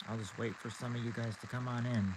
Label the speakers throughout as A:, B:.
A: I'll just wait for some of you guys to come on in.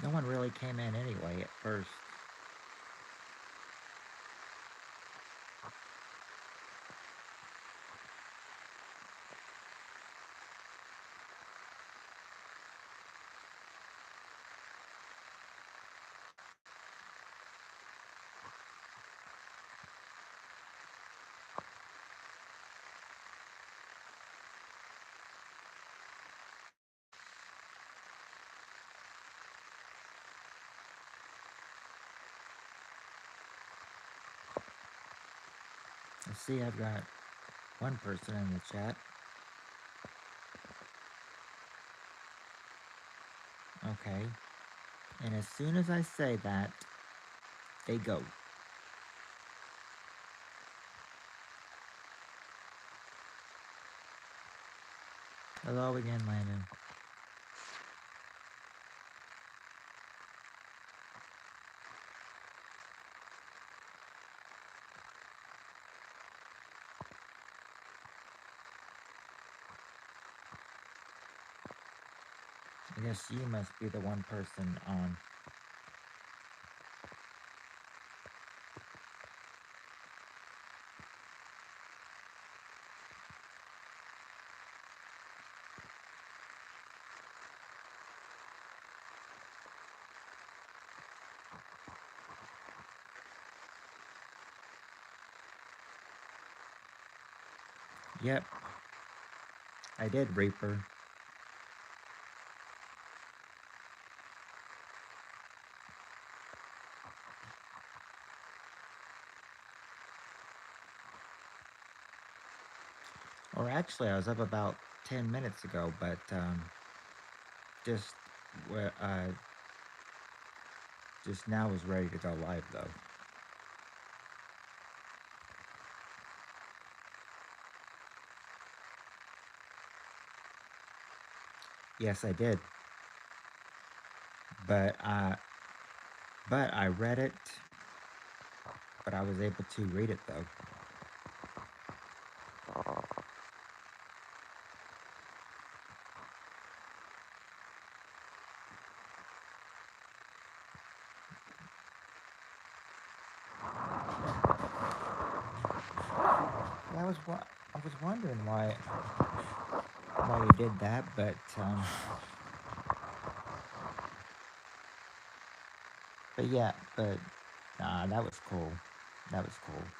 A: No one really came in anyway at first. I see I've got one person in the chat. Okay. And as soon as I say that, they go. Hello again, Landon. I guess you must be the one person on. Yep, I did, Reaper. Or actually, I was up about 10 minutes ago, but just uh, just now was ready to go live though. Yes, I did. But I read it. But I was able to read it though. Yeah, I was wondering why you did that, but yeah, but nah, that was cool. That was cool.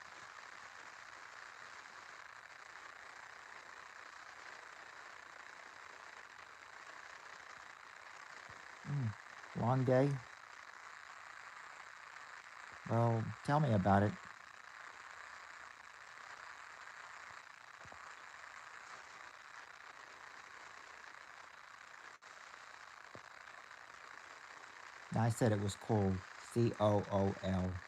A: Long day. Well, tell me about it. I said it was cool. COOL.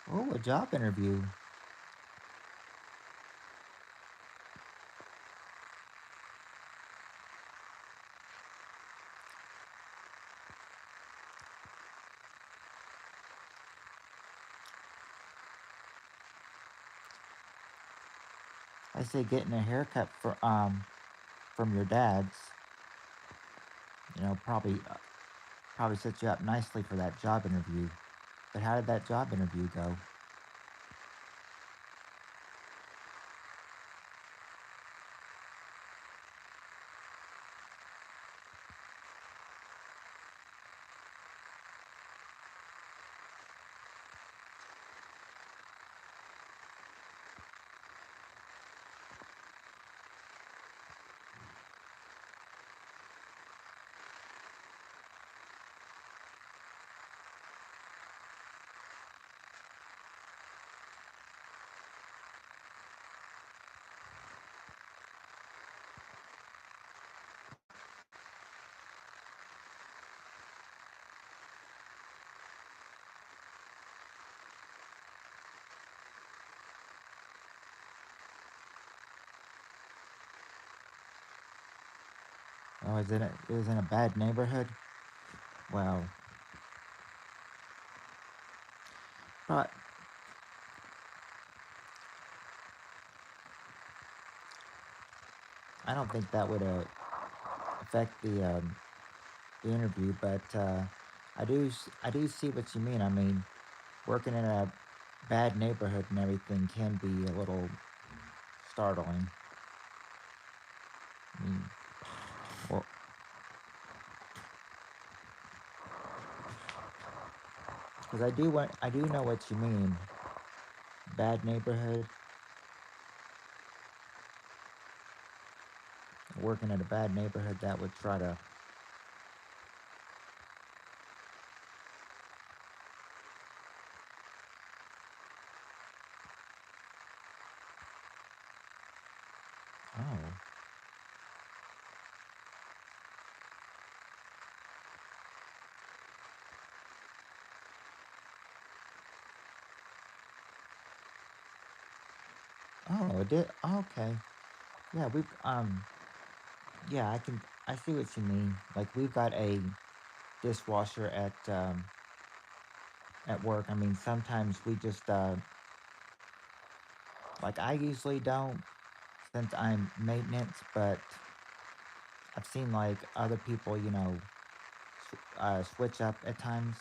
A: Oh, a job interview. I say getting a haircut from your dad's, probably sets you up nicely for that job interview. But how did that job interview go? Oh, it was in a bad neighborhood? Well, but I don't think that would affect the interview. But I do see what you mean. I mean, working in a bad neighborhood and everything can be a little startling. I mean, or because I do know what you mean. Bad neighborhood, working in a bad neighborhood that would try to. Oh, oh, it did. Okay, yeah, yeah, I see what you mean. Like we've got a dishwasher at work. I mean, sometimes we just like I usually don't since I'm maintenance, but I've seen like other people, switch up at times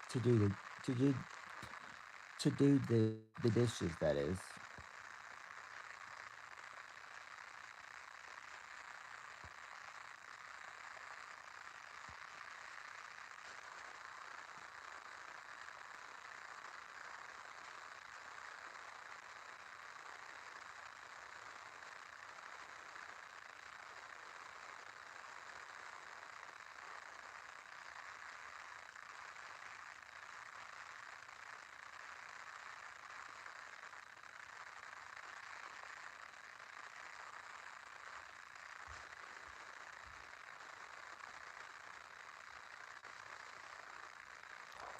A: to do the to do to do the dishes. That is.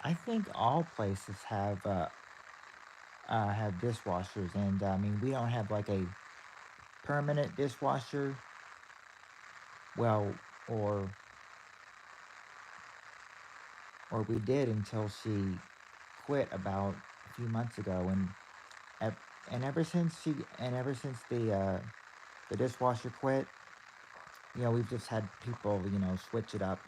A: I think all places have dishwashers, and I mean we don't have like a permanent dishwasher. Well, or or we did until she quit about a few months ago, ev- and ever since the dishwasher quit, we've just had people switch it up.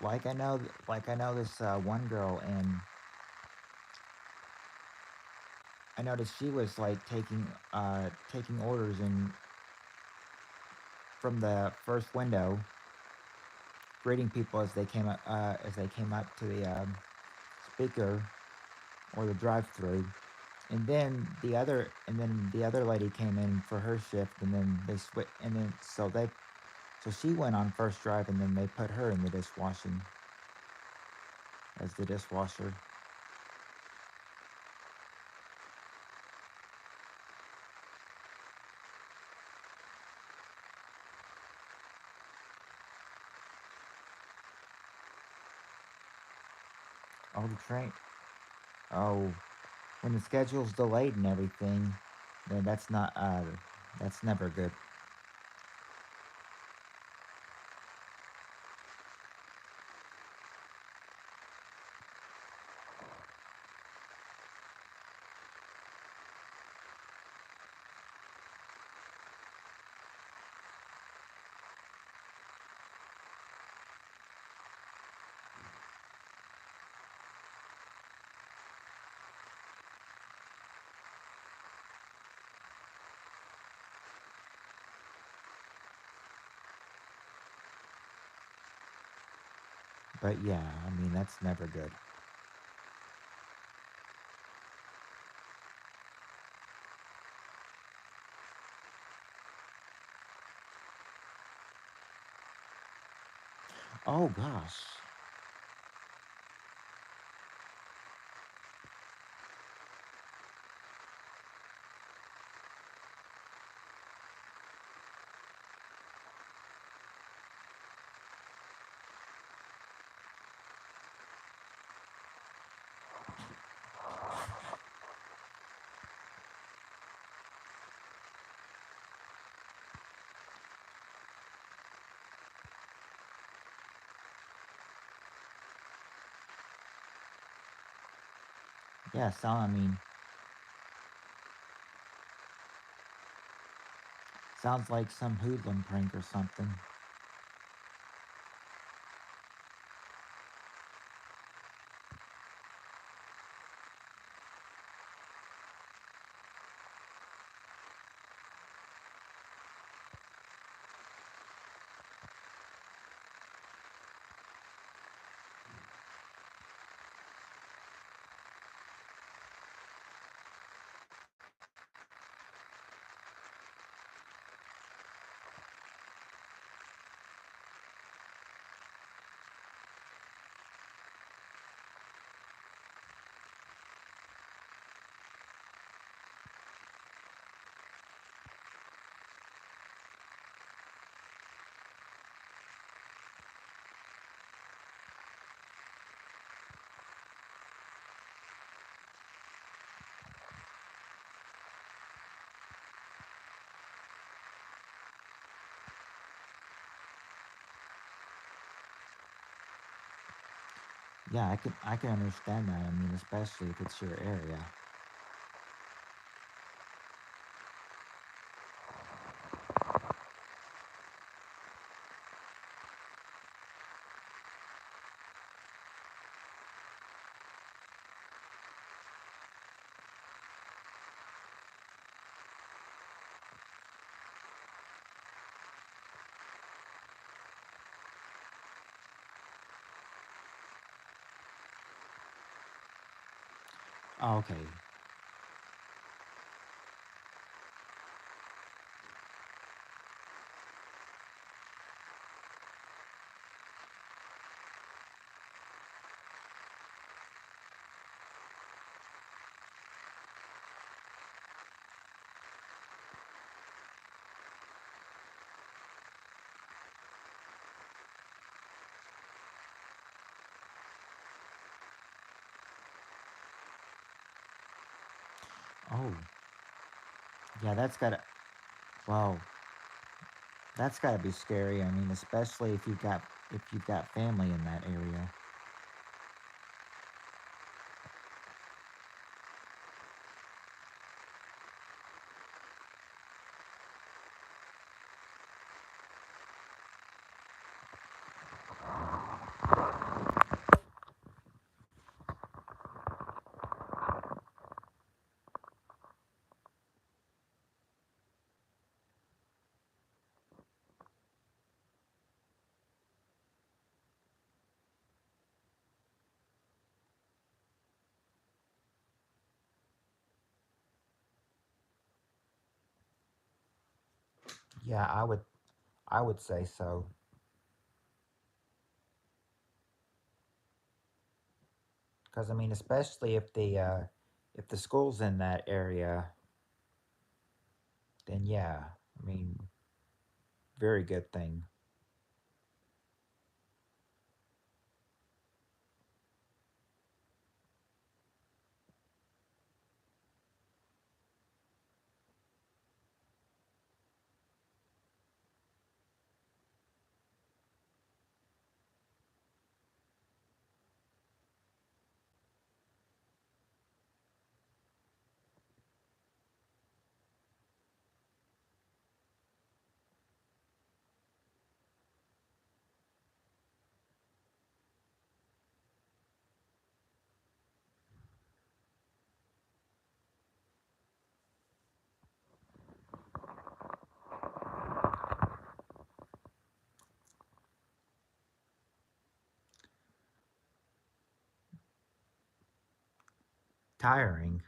A: Like I know this one girl, and I noticed she was like taking orders and from the first window, greeting people as they came up to the speaker or the drive-through. And then the other lady came in for her shift, and then they switch, and then so she went on first drive, and then they put her in the dishwashing as the dishwasher. Oh, the train. Oh, when the schedule's delayed and everything, then that's not. That's never good. But yeah, I mean, that's never good. Oh gosh. Yeah, I mean, sounds like some hoodlum prank or something. Yeah, I can understand that. I mean, especially if it's your area. Oh, okay. Oh, yeah, well, that's gotta be scary. I mean, especially if you've got family in that area. Yeah, I would say so. Because I mean, especially if the school's in that area, then yeah, I mean, very good thing. tiring.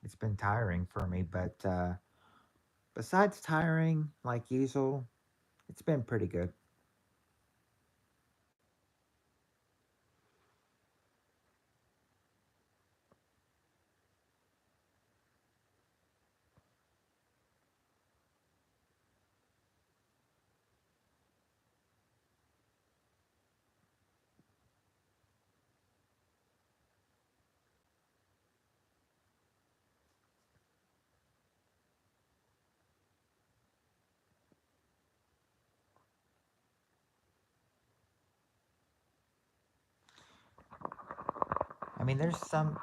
A: It's been tiring for me, but besides tiring, like usual, it's been pretty good. I mean, there's some.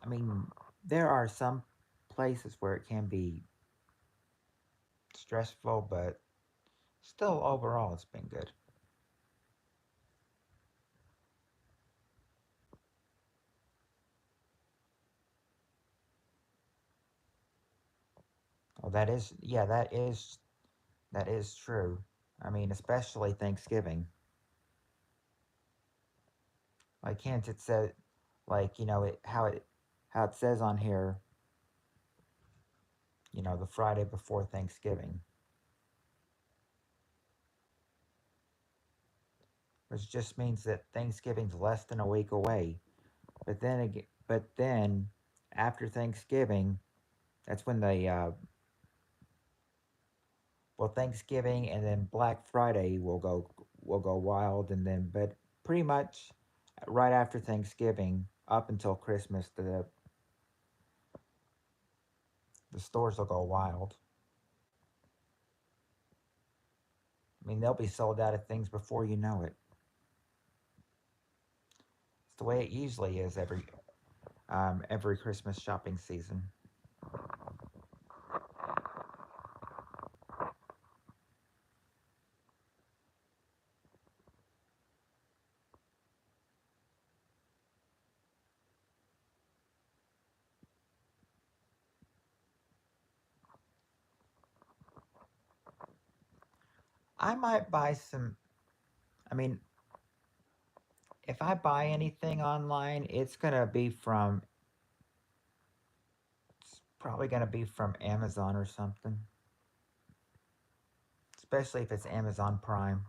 A: I mean, there are some places where it can be stressful, but still, overall, it's been good. Oh, yeah, that is true. I mean, especially Thanksgiving. Like, hence it said, like how it says on here, the Friday before Thanksgiving, which just means that Thanksgiving's less than a week away. But then after Thanksgiving, that's when Thanksgiving and then Black Friday will go wild, and then but pretty much right after Thanksgiving up until Christmas, the stores will go wild. I mean, they'll be sold out of things before you know it. It's the way it usually is every Christmas shopping season. I might buy some. I mean, if I buy anything online, it's probably gonna be from Amazon or something. Especially if it's Amazon Prime.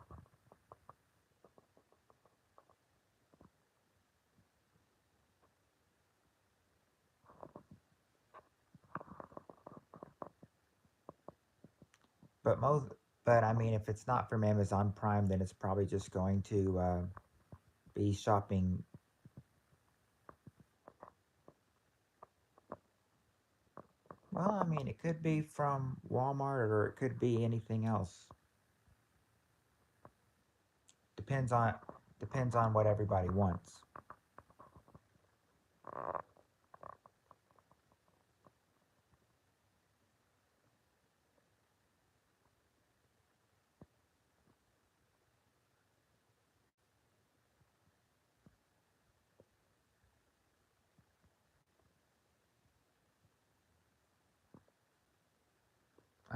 A: But most, but I mean, if it's not from Amazon Prime, then it's probably just going to be shopping. Well, I mean, it could be from Walmart or it could be anything else. Depends on depends on what everybody wants.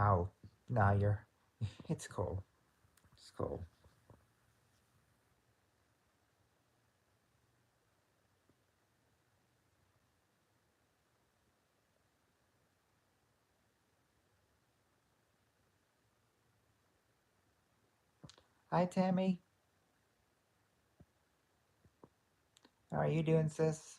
A: Oh, no, you're. It's cool. It's cool. Hi, Tammy. How are you doing, sis?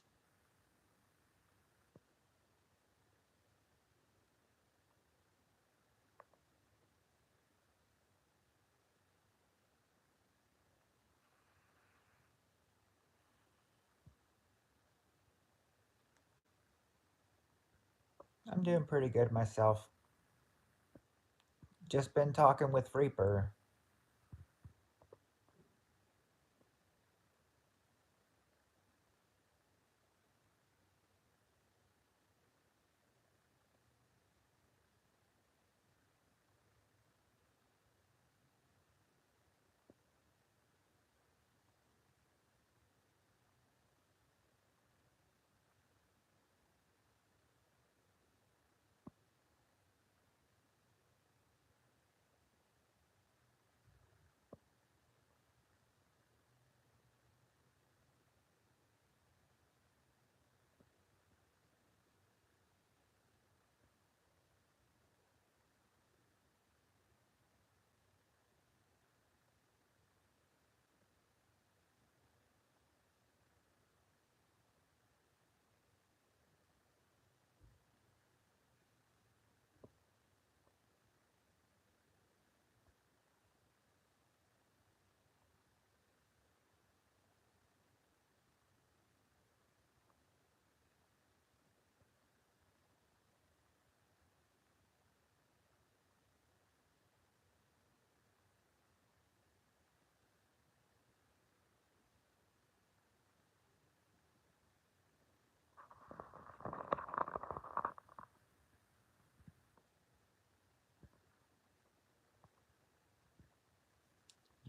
A: I'm doing pretty good myself. Just been talking with Reaper.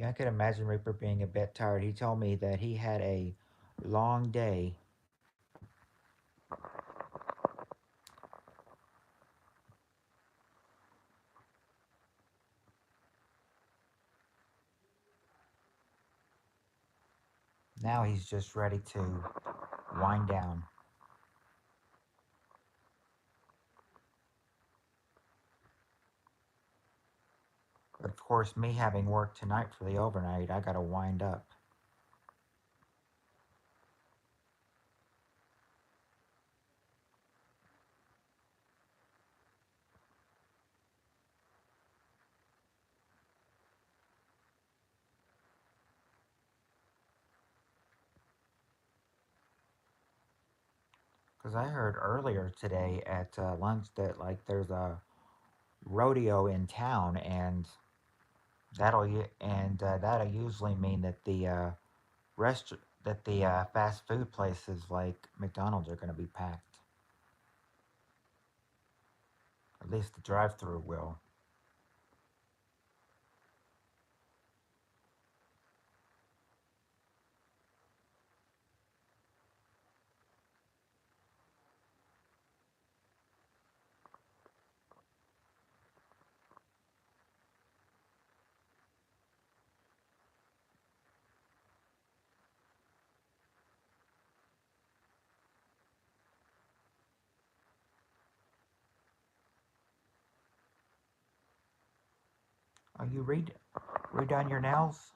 A: Yeah, I could imagine Reaper being a bit tired. He told me that he had a long day. Now he's just ready to wind down. But of course, me having work tonight for the overnight, I gotta wind up. Because I heard earlier today at lunch that like there's a rodeo in town, and that'll usually mean that the rest that the fast food places like McDonald's are going to be packed. At least the drive-through will. Are you redone your nails?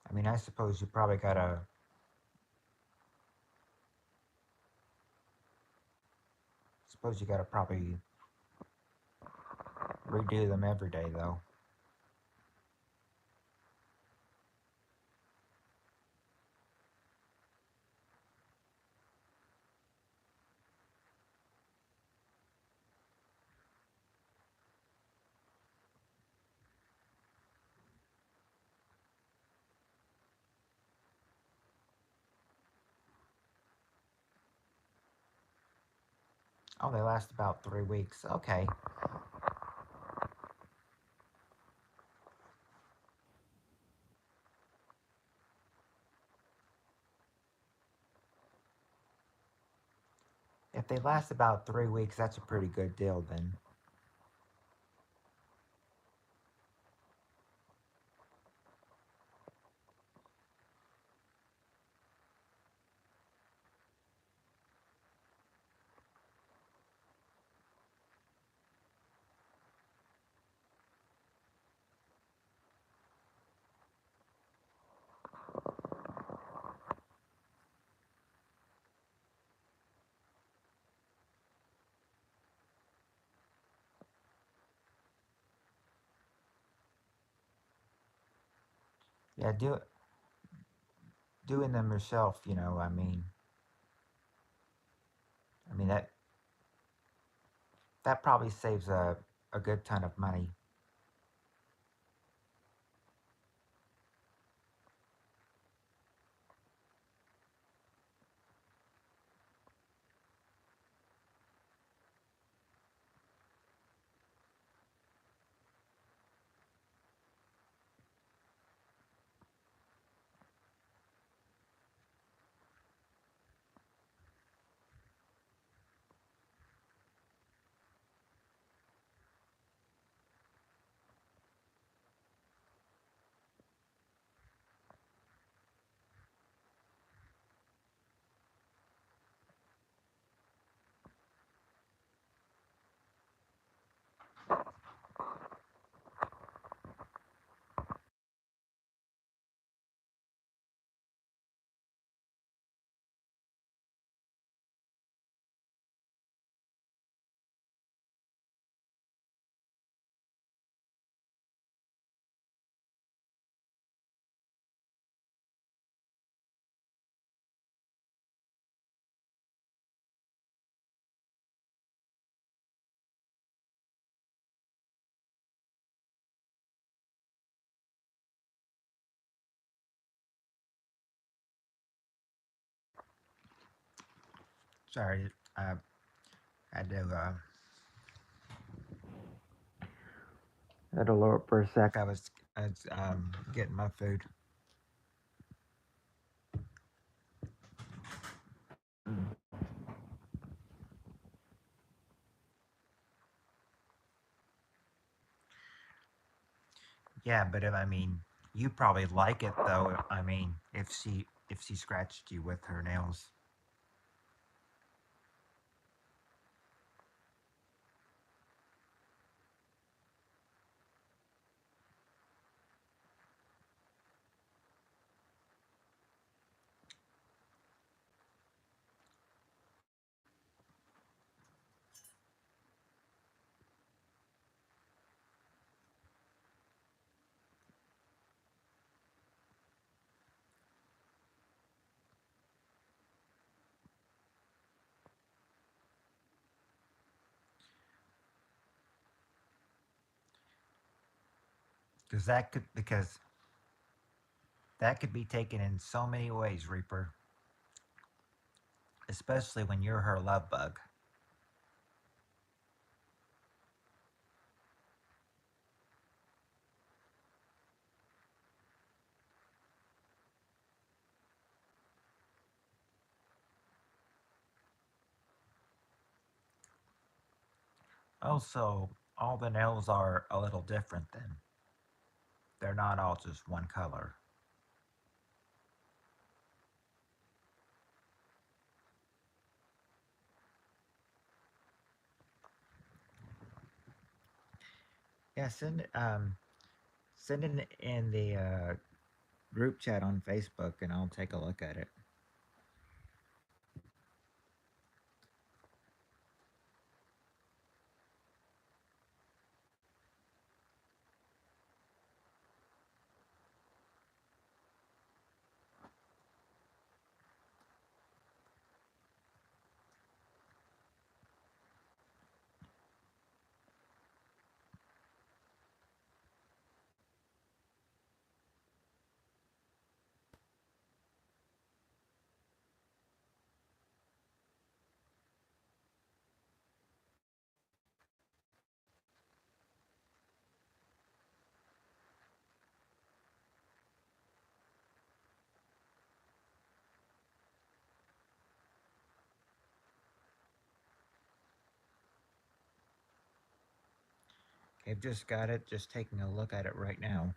A: I mean, I suppose you gotta probably redo them every day though. Oh, they last about 3 weeks. Okay. If they last about 3 weeks, that's a pretty good deal then. Yeah, doing them yourself, I mean that probably saves a good ton of money. Sorry, I had to had to lower up for a sec. I was getting my food. Yeah, but if, I mean, you probably like it though. I mean, if she scratched you with her nails, because that could be taken in so many ways, Reaper. Especially when you're her love bug. Also, all the nails are a little different. Then they're not all just one color. Yeah, send it in the group chat on Facebook, and I'll take a look at it. I've just got it. Just taking a look at it right now.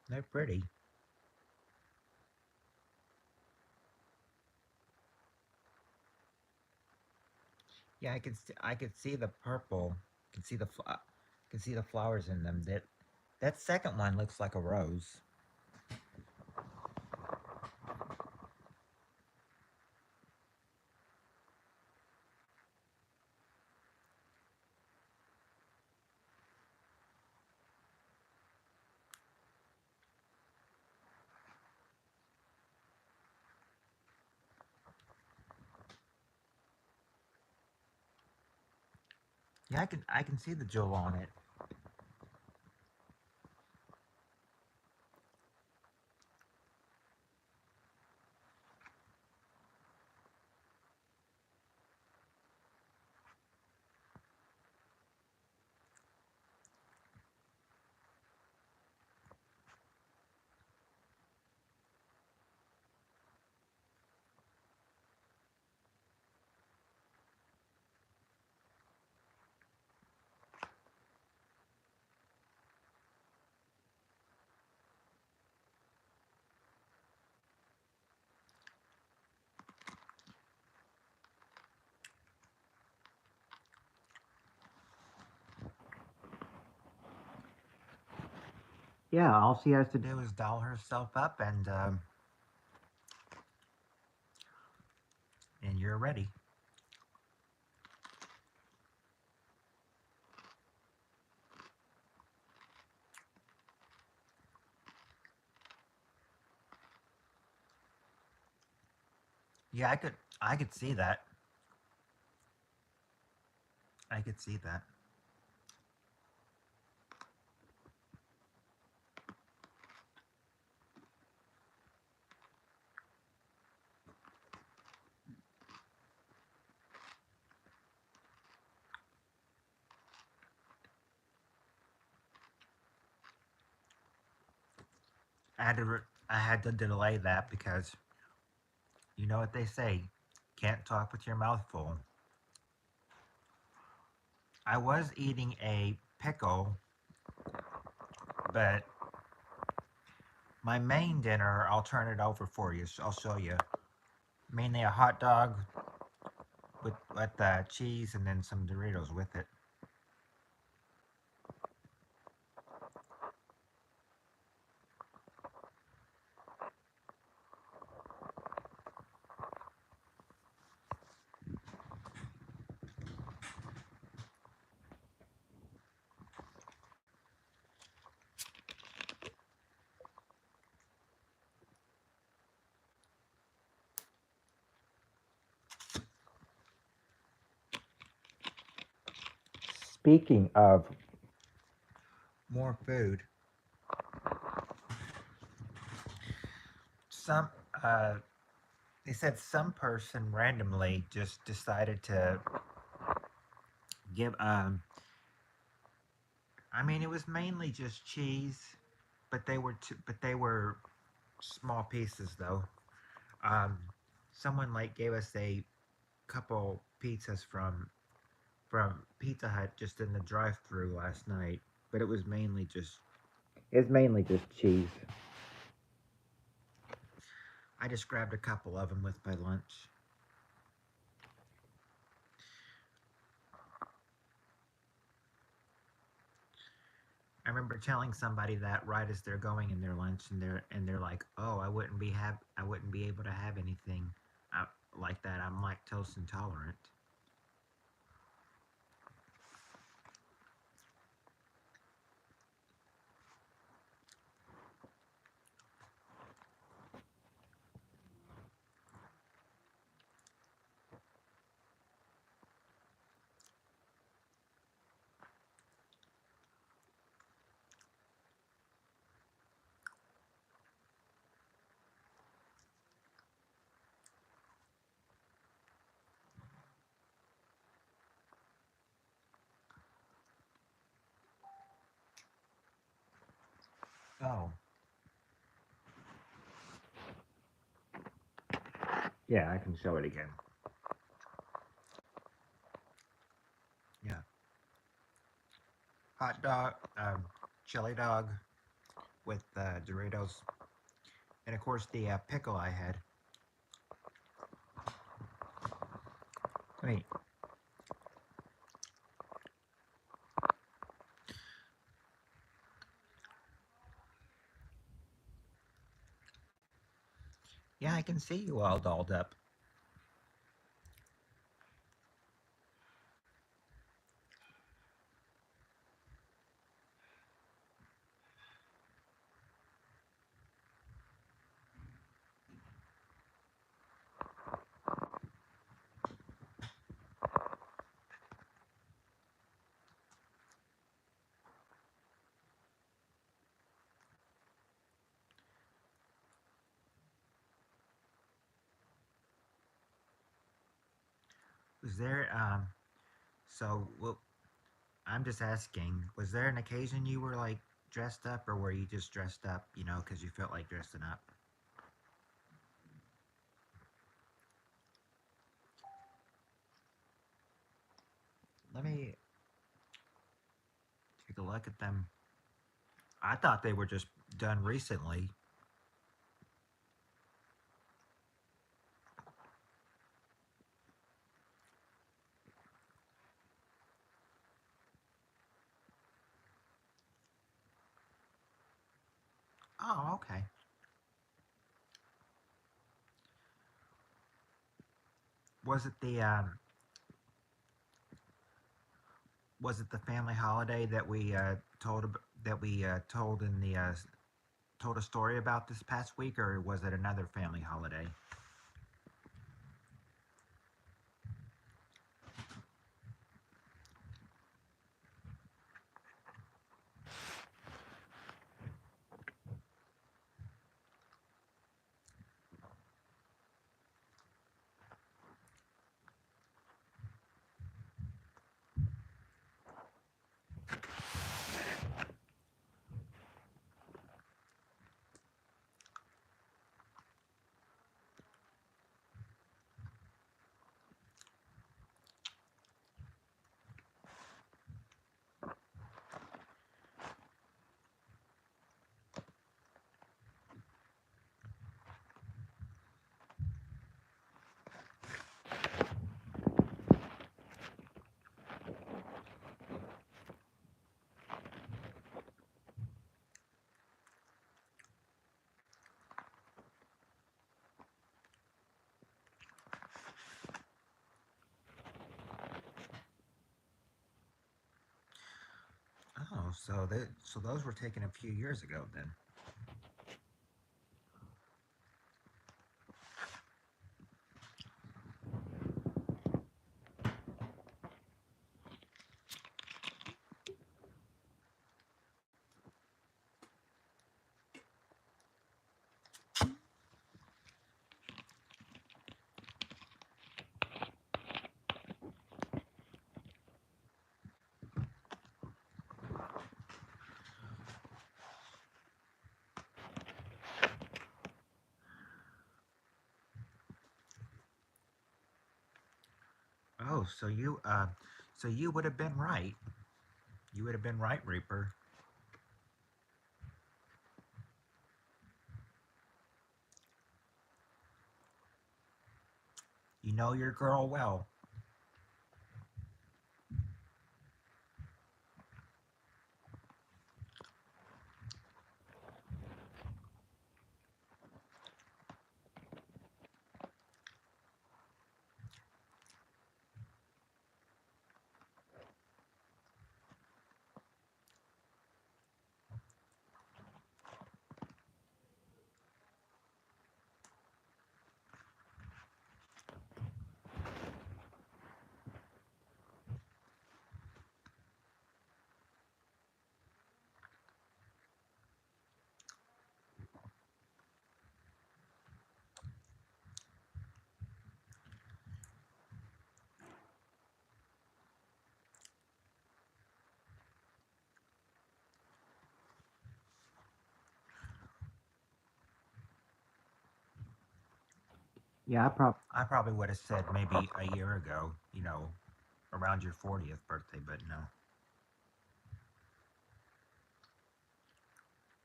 A: They're pretty. Yeah, I could see the purple. Can see can see the flowers in them. That second one looks like a rose. Yeah, I can see the jewel on it. Yeah, all she has to do is doll herself up, and you're ready. Yeah, I could see that. I could see that. I had to delay that because you know what they say, can't talk with your mouth full. I was eating a pickle, but my main dinner, I'll turn it over for you. So I'll show you. Mainly a hot dog with cheese and then some Doritos with it. Speaking of more food, some uh, they said some person randomly just decided to give I mean it was mainly just cheese, but they were small pieces though. Um, Someone like gave us a couple pizzas from Pizza Hut just in the drive-through last night, but it's mainly just cheese. I just grabbed a couple of them with my lunch. I remember telling somebody that right as they're going in their lunch, and they're like, "Oh, I wouldn't be able to have anything like that. I'm lactose intolerant." Oh, yeah, I can show it again. Yeah, hot dog, chili dog with Doritos, and of course the pickle I had. Wait, yeah, I can see you all dolled up. Was there well, I'm just asking, was there an occasion you were like dressed up, or were you just dressed up, because you felt like dressing up? Let me take a look at them. I thought they were just done recently. Oh, okay. Was it the was it the family holiday that we told in the told a story about this past week, or was it another family holiday? Oh, so those were taken a few years ago then. Oh, so you would have been right. You would have been right, Reaper. You know your girl well. Yeah, I probably would have said maybe a year ago, around your 40th birthday, but no.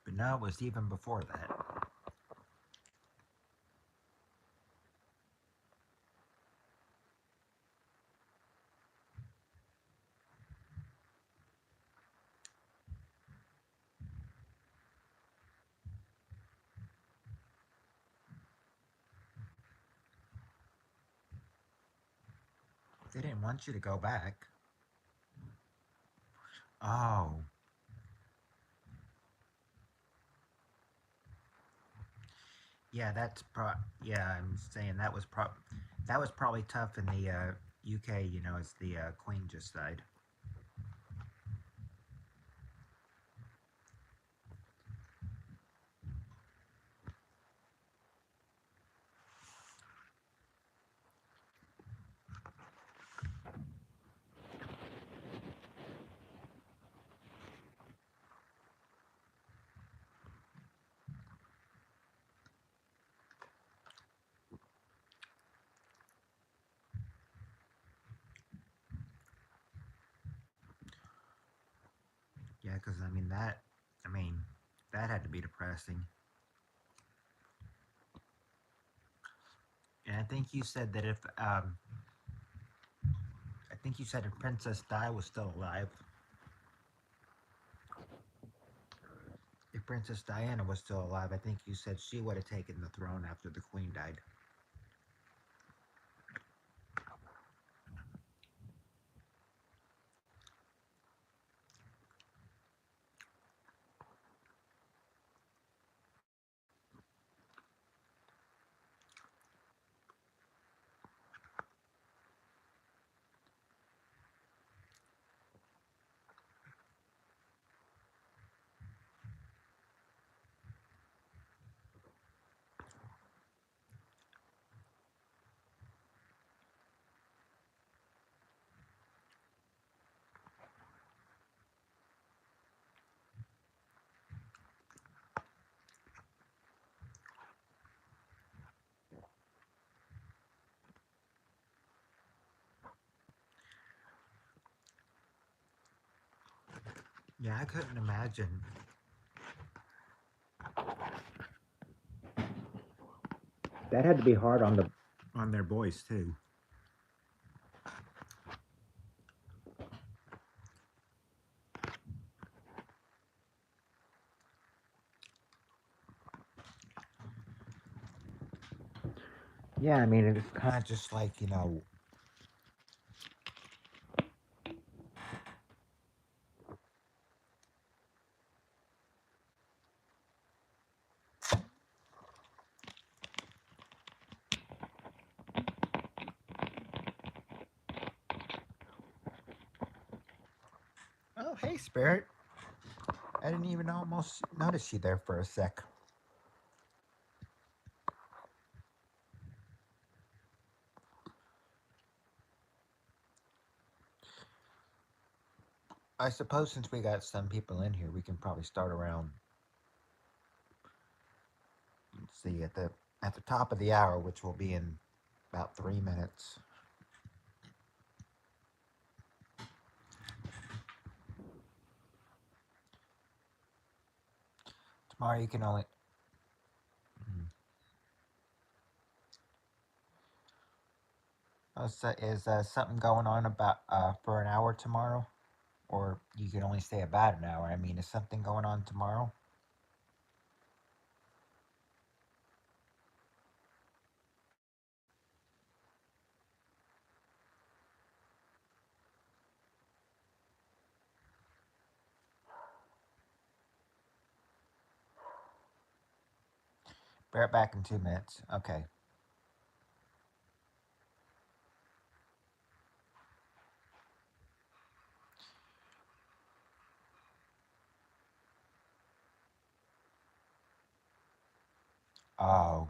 A: But no, it was even before that. They didn't want you to go back. Oh, yeah, yeah. I'm saying that was probably tough in the UK. As the Queen just died. Yeah, because I mean, that had to be depressing. And I think you said if Princess Di was still alive. If Princess Diana was still alive, I think you said she would have taken the throne after the queen died. Yeah, I couldn't imagine. That had to be hard on their boys too. Yeah, I mean it's kind of just like oh hey Spirit, I didn't even almost notice you there for a sec. I suppose since we got some people in here, we can probably start around. Let's see at the top of the hour, which will be in about 3 minutes. Tomorrow you can only. Hmm. Oh, so is something going on about for an hour tomorrow, or you can only stay about an hour? I mean, is something going on tomorrow? Be right back in 2 minutes. Okay. Oh,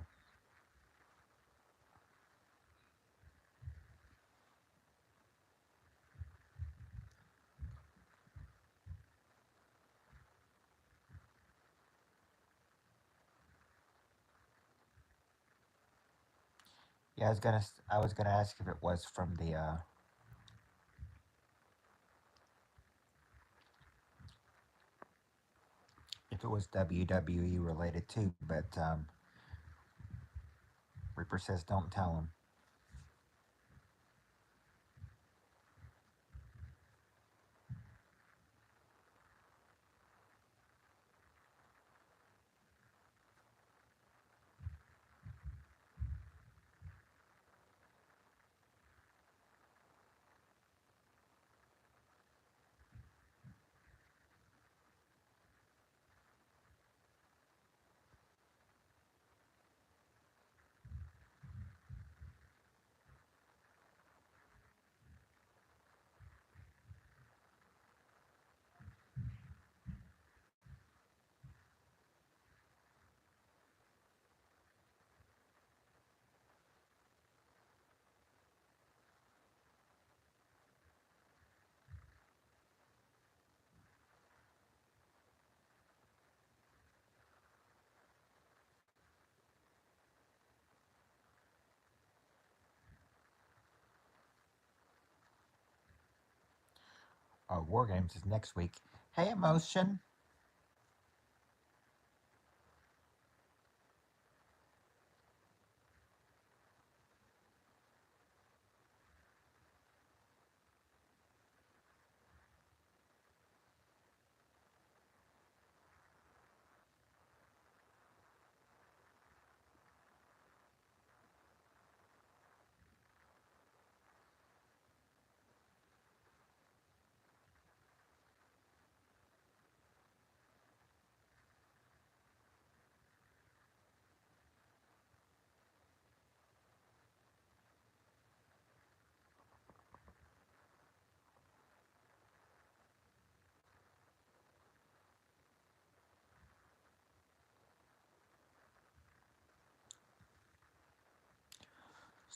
A: yeah. I was gonna ask if it was from the if it was WWE related too, but Reaper says don't tell him. Oh, War Games is next week. Hey, Emotion.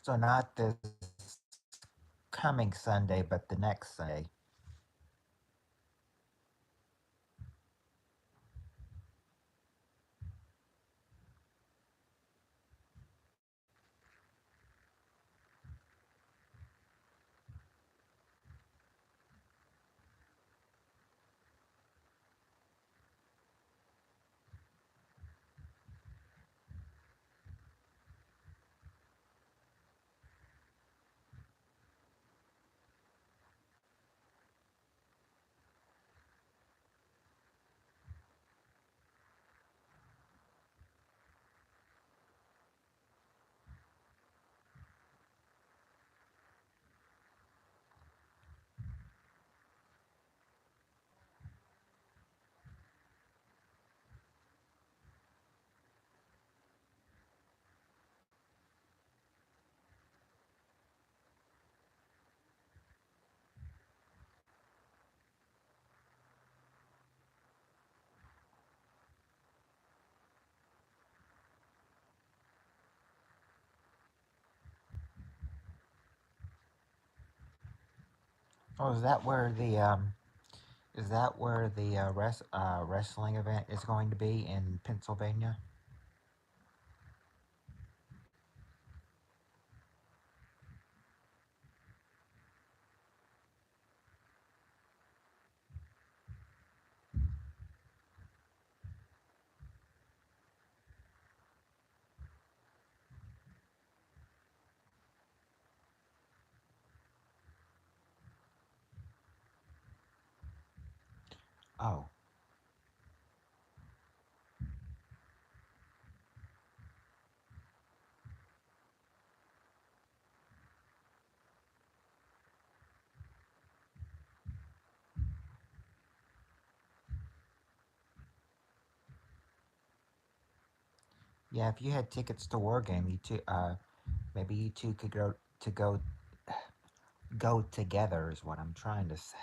A: So not this coming Sunday, but the next Sunday. Oh, is that where the wrestling event is going to be in Pennsylvania? Oh, yeah. If you had tickets to War Game, maybe you two could go together. Is what I'm trying to say.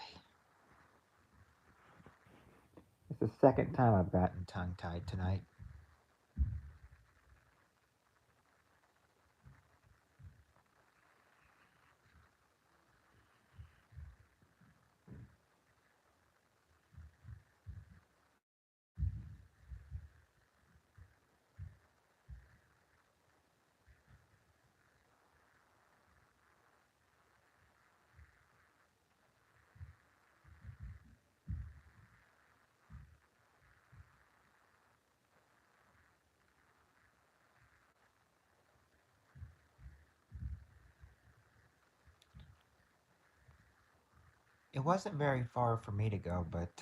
A: It's the second time I've gotten tongue tied tonight. It wasn't very far for me to go, but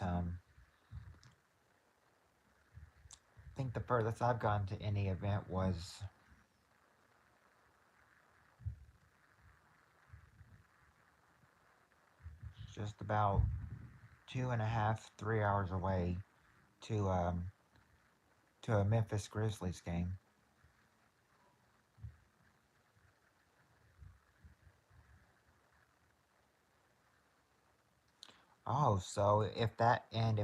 A: I think the furthest I've gone to any event was just about 2.5, 3 hours away to um, to a Memphis Grizzlies game. Oh, so if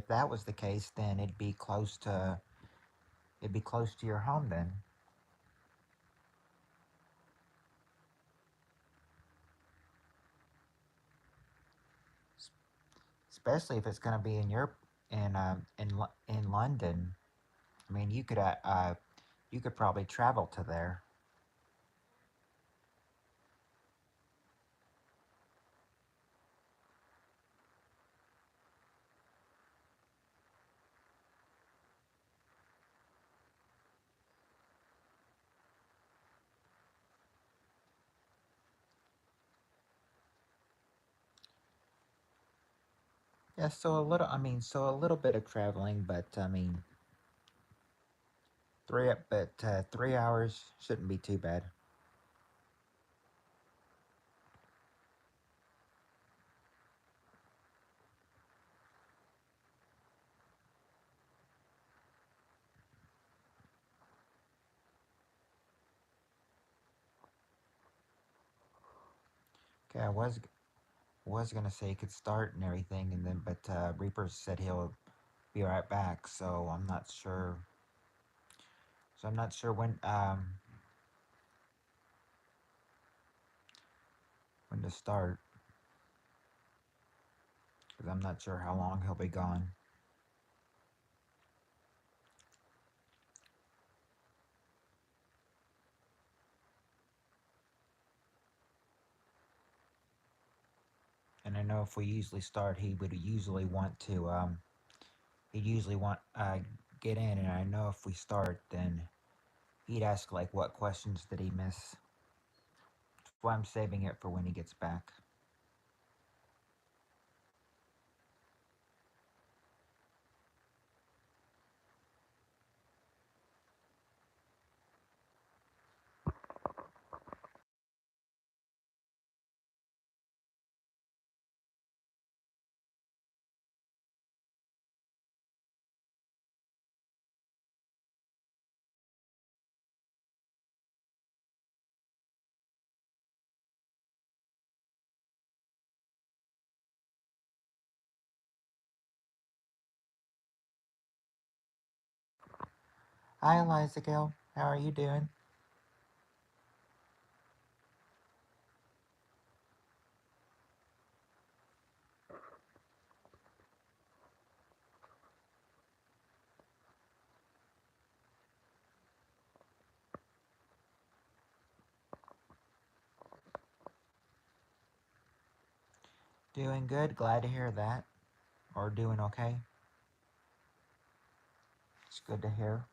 A: that was the case, then it'd be close to your home then. S- Especially if it's going to be in London. I mean, you could probably travel to there. Yeah, so a little bit of traveling, but I mean, 3 hours shouldn't be too bad. Okay, I was gonna say he could start and everything, and then but Reaper said he'll be right back, so I'm not sure. So I'm not sure when. hoping to start because I'm not sure how long he'll be gone. And I know if we usually start, he would usually want to he'd usually want get in, and I know if we start, then he'd ask like what questions did he miss. That's why I'm saving it for when he gets back. Hi, Eliza Gill. How are you doing? Doing good. Glad to hear that. Or doing okay. It's good to hear.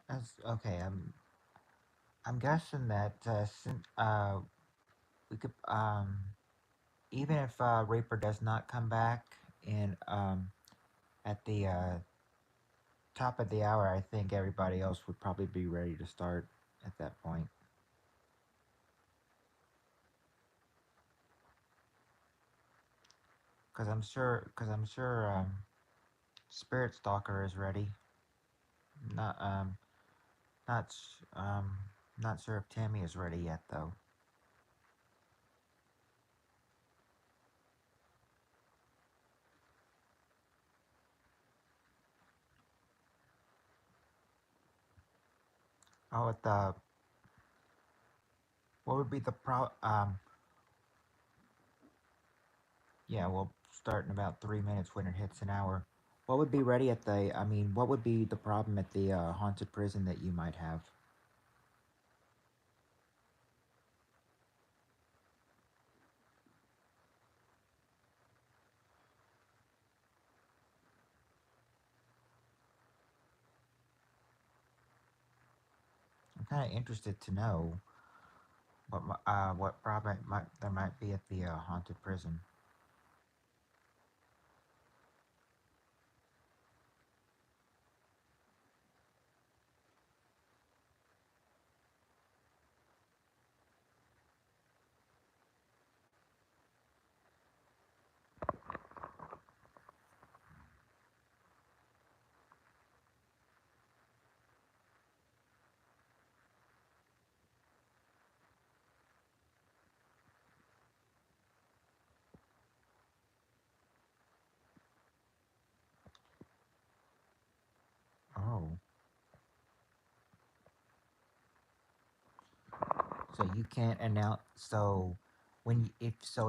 A: That's okay. I'm guessing that since we could even if Reaper does not come back in at the top of the hour, I think everybody else would probably be ready to start at that point. Because I'm sure Spirit Stalker is ready. Not not not sure if Tammy is ready yet though. Oh, at the what would be the pro? Yeah, we'll start in about 3 minutes when it hits an hour. What would be ready at the? I mean, what would be the problem at the haunted prison that you might have? I'm kind of interested to know what problem there might be at the haunted prison. Oh, so you can't announce. So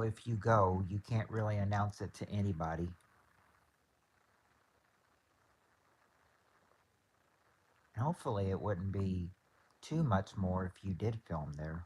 A: if you go, you can't really announce it to anybody. And hopefully it wouldn't be too much more if you did film there.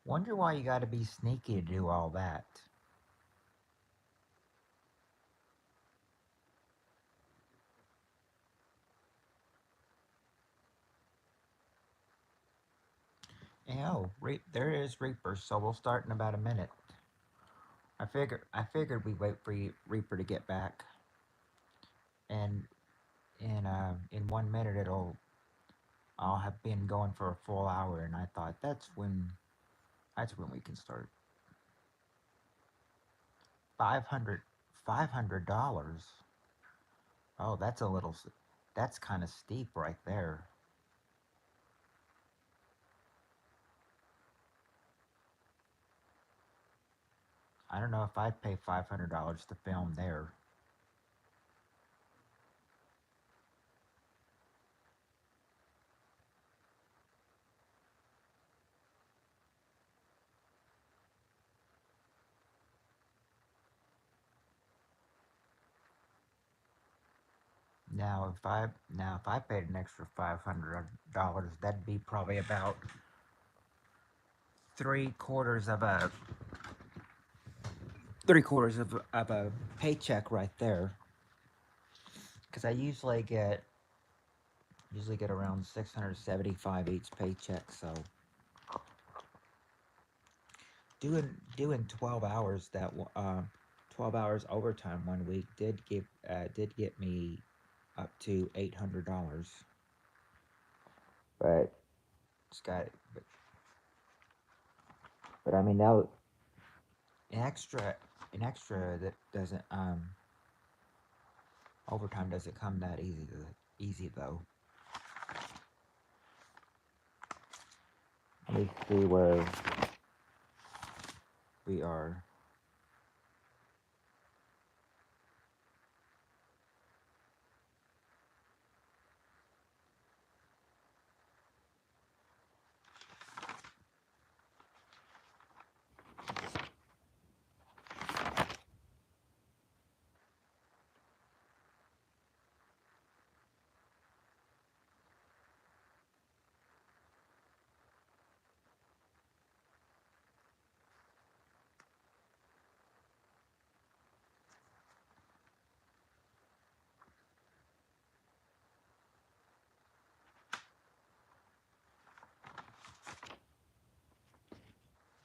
A: Wonder why you gotta be sneaky to do all that. Oh, there is Reaper, so we'll start in about a minute. I figured we'd wait for Reaper to get back, and in 1 minute I'll have been going for a full hour, and I thought that's when we can start. 500 $500. Oh, that's kind of steep right there. I don't know if I'd pay $500 to film there. Now if I paid an extra $500, that'd be probably about three quarters of a three quarters of a paycheck right there. Because I usually get around 675 each paycheck. So doing 12 hours 12 hours overtime 1 week did get me up to $800. But it's got but I mean that an extra that doesn't overtime doesn't come that easy though. Let me see where we are.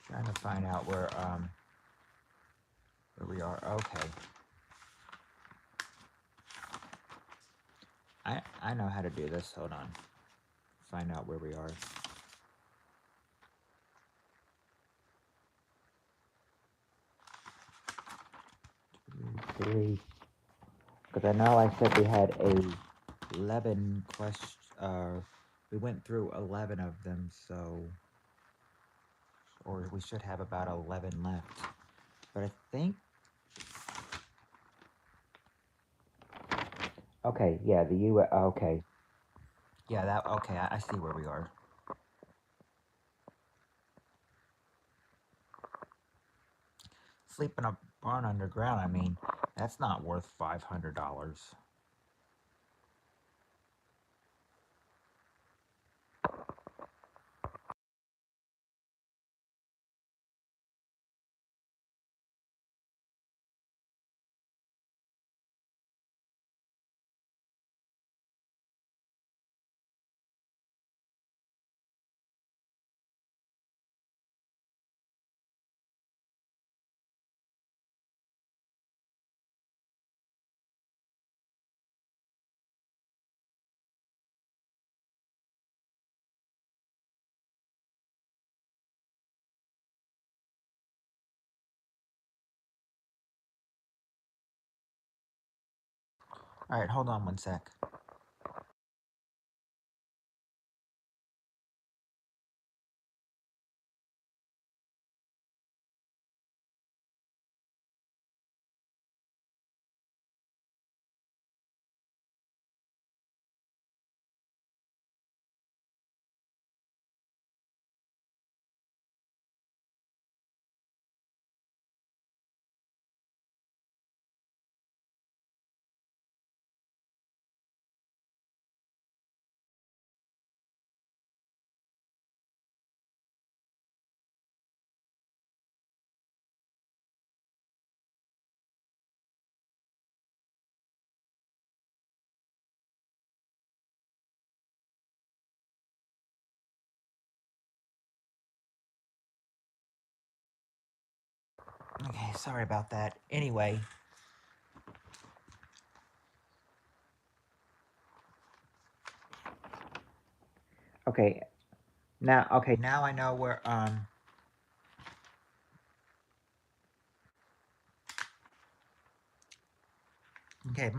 A: Trying to find out where we are. Okay. I know how to do this. Hold on. Find out where we are. 3. Because I know I said we had 11 questions. We went through 11 of them, or we should have about 11 left. But I think. Okay, yeah, the U. Okay. Yeah, okay, I see where we are. Sleep in a barn underground, I mean, that's not worth $500. Alright, hold on one sec. Okay, sorry about that. Anyway, okay, now I know where okay,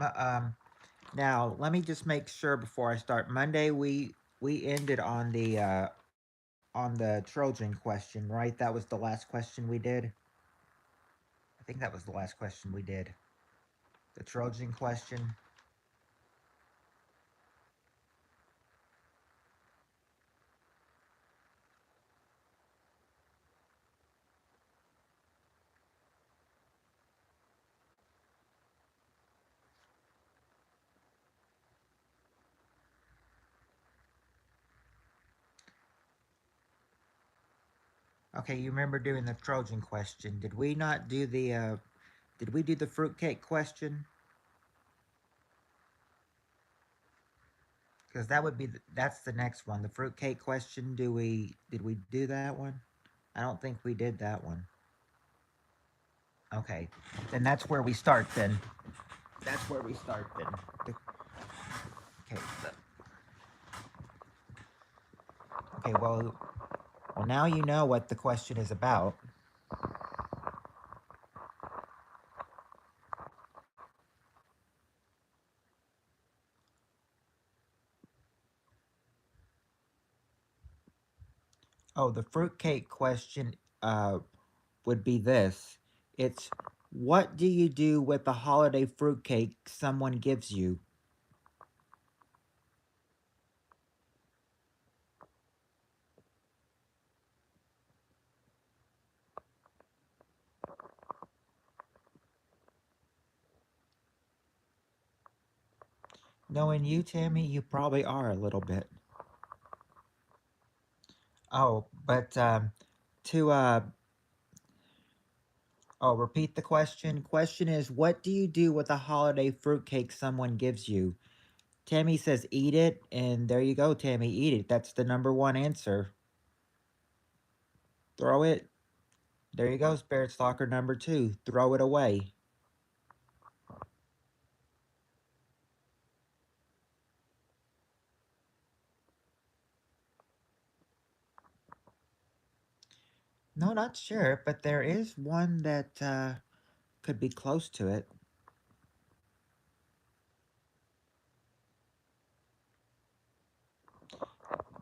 A: now let me just make sure before I start. Monday we ended on the Trojan question, right? That was the last question we did. I think that was the last question we did. The Trojan question. Okay, you remember doing the Trojan question. Did we not do the did we do the fruitcake question? Because that would be that's the next one. The fruitcake question. Did we do that one? I don't think we did that one. Okay, then that's where we start. Then that's where we start. Then okay. Okay. Well, now you know what the question is about. Oh, the fruitcake question would be this. It's what do you do with the holiday fruitcake someone gives you? Knowing you, Tammy, you probably are a little bit. Oh, but to oh, repeat the question. Question is, what do you do with a holiday fruitcake someone gives you? Tammy says, eat it, and there you go, Tammy, eat it. That's the number one answer. Throw it. There you go, Spirit Stalker number two. Throw it away. No, not sure, but there is one that could be close to it.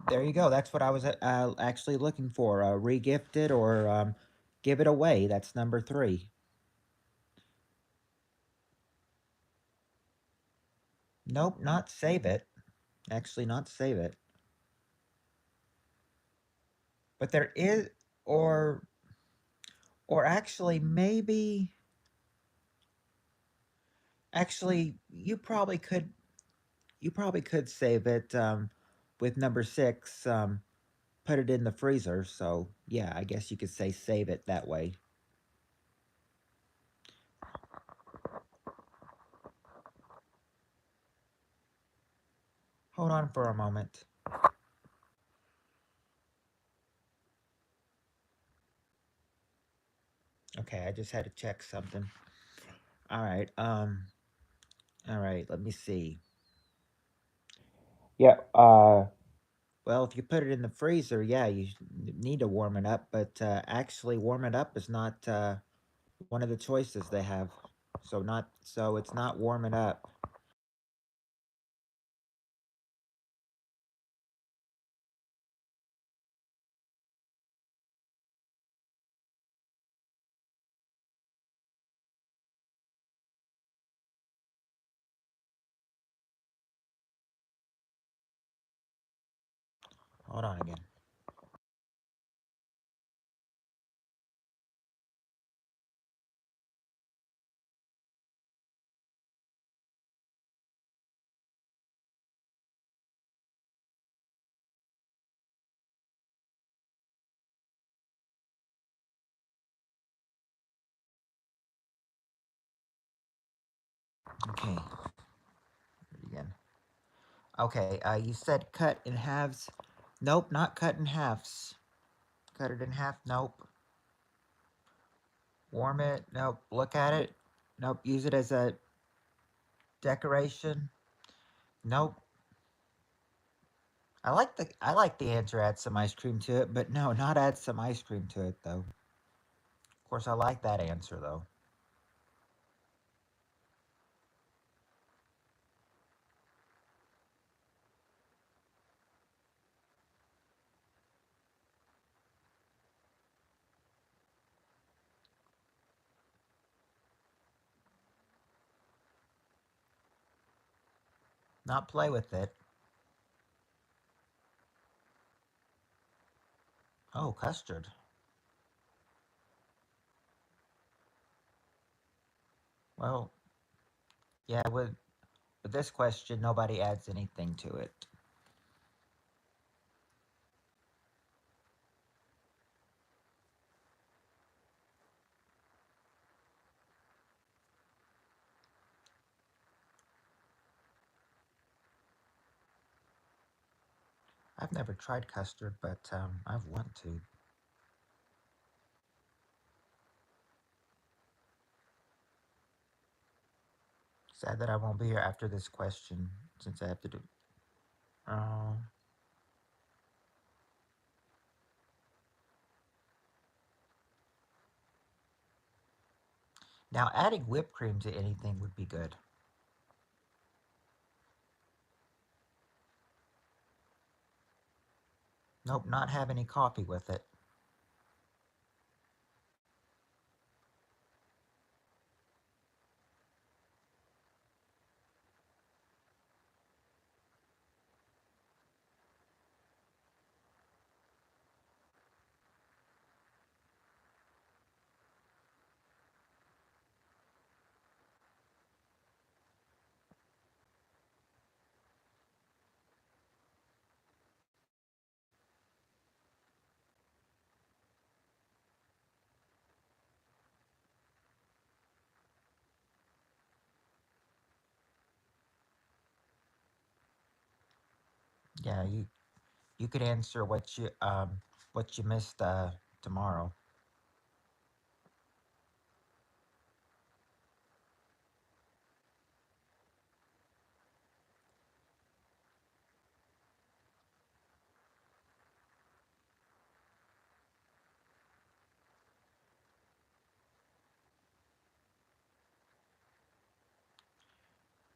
A: There you go. That's what I was actually looking for. Regift it or give it away. That's number three. Nope, not save it. Actually, not save it. But there is, or or actually maybe actually you probably could save it with number six. Put it in the freezer. So yeah, I guess you could say save it that way. Hold on for a moment. Okay, I just had to check something. All right. All right. Let me see. Yeah. Well, if you put it in the freezer, yeah, you need to warm it up. But actually, warm it up is not one of the choices they have. So it's not warm it up. Hold on again. Okay. Again. Okay. You said cut in halves. Nope, not cut in halves. Cut it in half. Nope. Warm it. Nope. Look at it. Nope. Use it as a decoration. Nope. I like the answer. Add some ice cream to it, but no, not add some ice cream to it though. Of course, I like that answer though. Not play with it. Oh, custard. Well, yeah. With this question, nobody adds anything to it. I've never tried custard, but I want to. Sad that I won't be here after this question since I have to do. Oh. Now, adding whipped cream to anything would be good. Nope, not have any coffee with it. Yeah, you could answer what you missed tomorrow.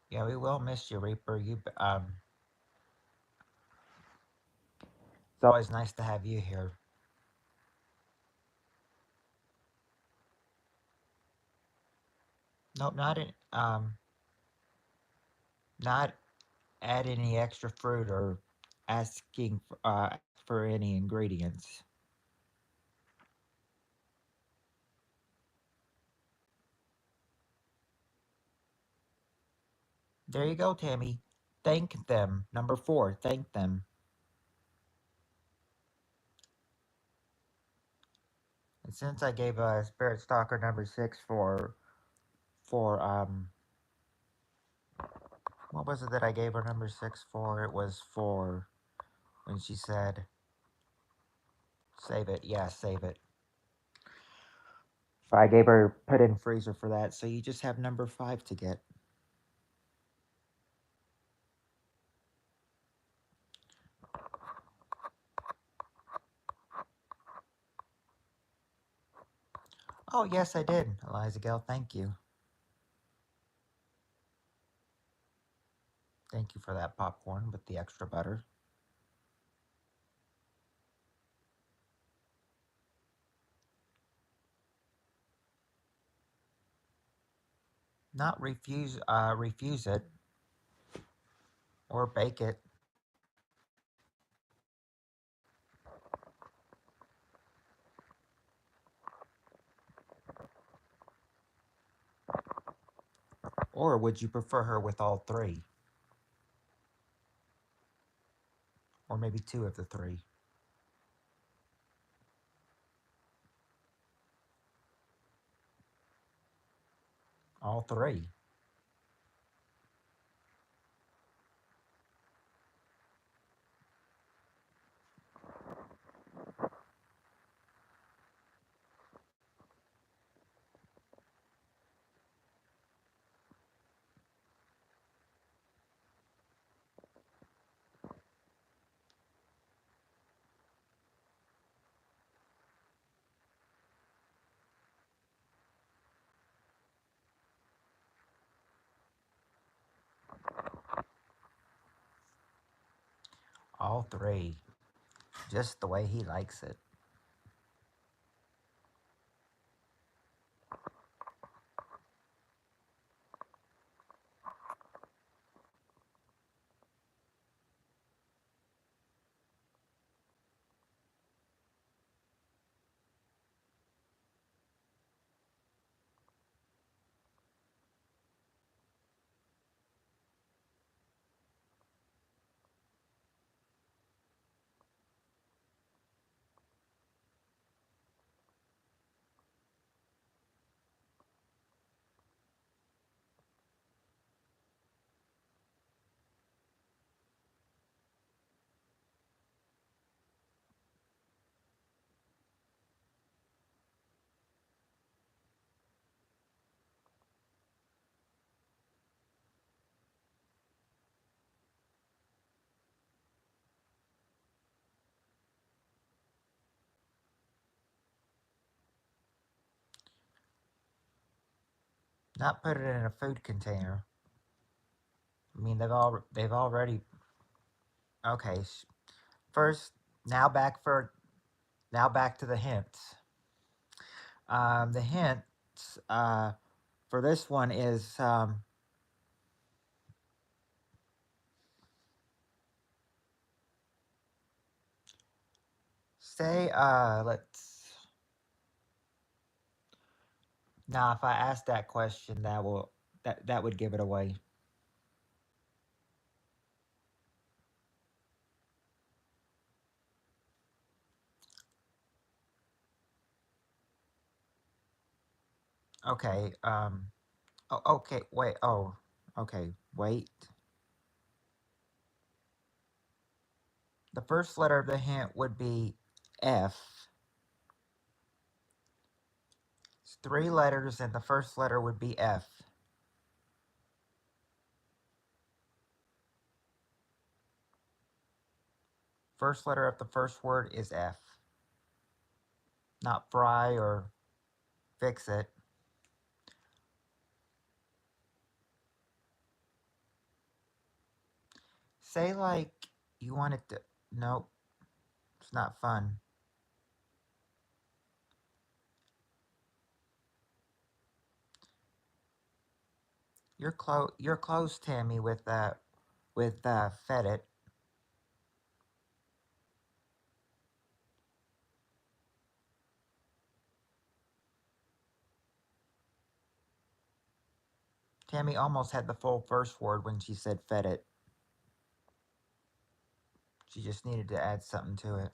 A: Yeah, we will miss you, Reaper. It's always nice to have you here. Nope, not add any extra fruit or asking for any ingredients. There you go, Tammy. Thank them. Number 4, thank them. And since I gave Spirit Stalker number 6 for what was it that I gave her number 6 for? It was for when she said save it. Yeah, save it. So I gave her put in freezer for that. So you just have number 5 to get. Oh yes, I did, Eliza Gale. Thank you. Thank you for that popcorn with the extra butter. Not refuse it or bake it. Or would you prefer her with all 3? Or maybe 2 of the 3? All 3. All three. Just the way he likes it. Not put it in a food container. I mean, they've already. Okay. First, now back for now back to the hints. The hints for this one is say let's now if I ask that question that would give it away. Okay. Oh, okay. Wait. Oh. Okay. Wait. The first letter of the hint would be F. It's three letters, and the first letter would be F. First letter of the first word is F. Not fry or fix it. Say like you want it to. Nope. It's not fun. You're close, Tammy, with fed it. Tammy almost had the full first word when she said fed it. She just needed to add something to it.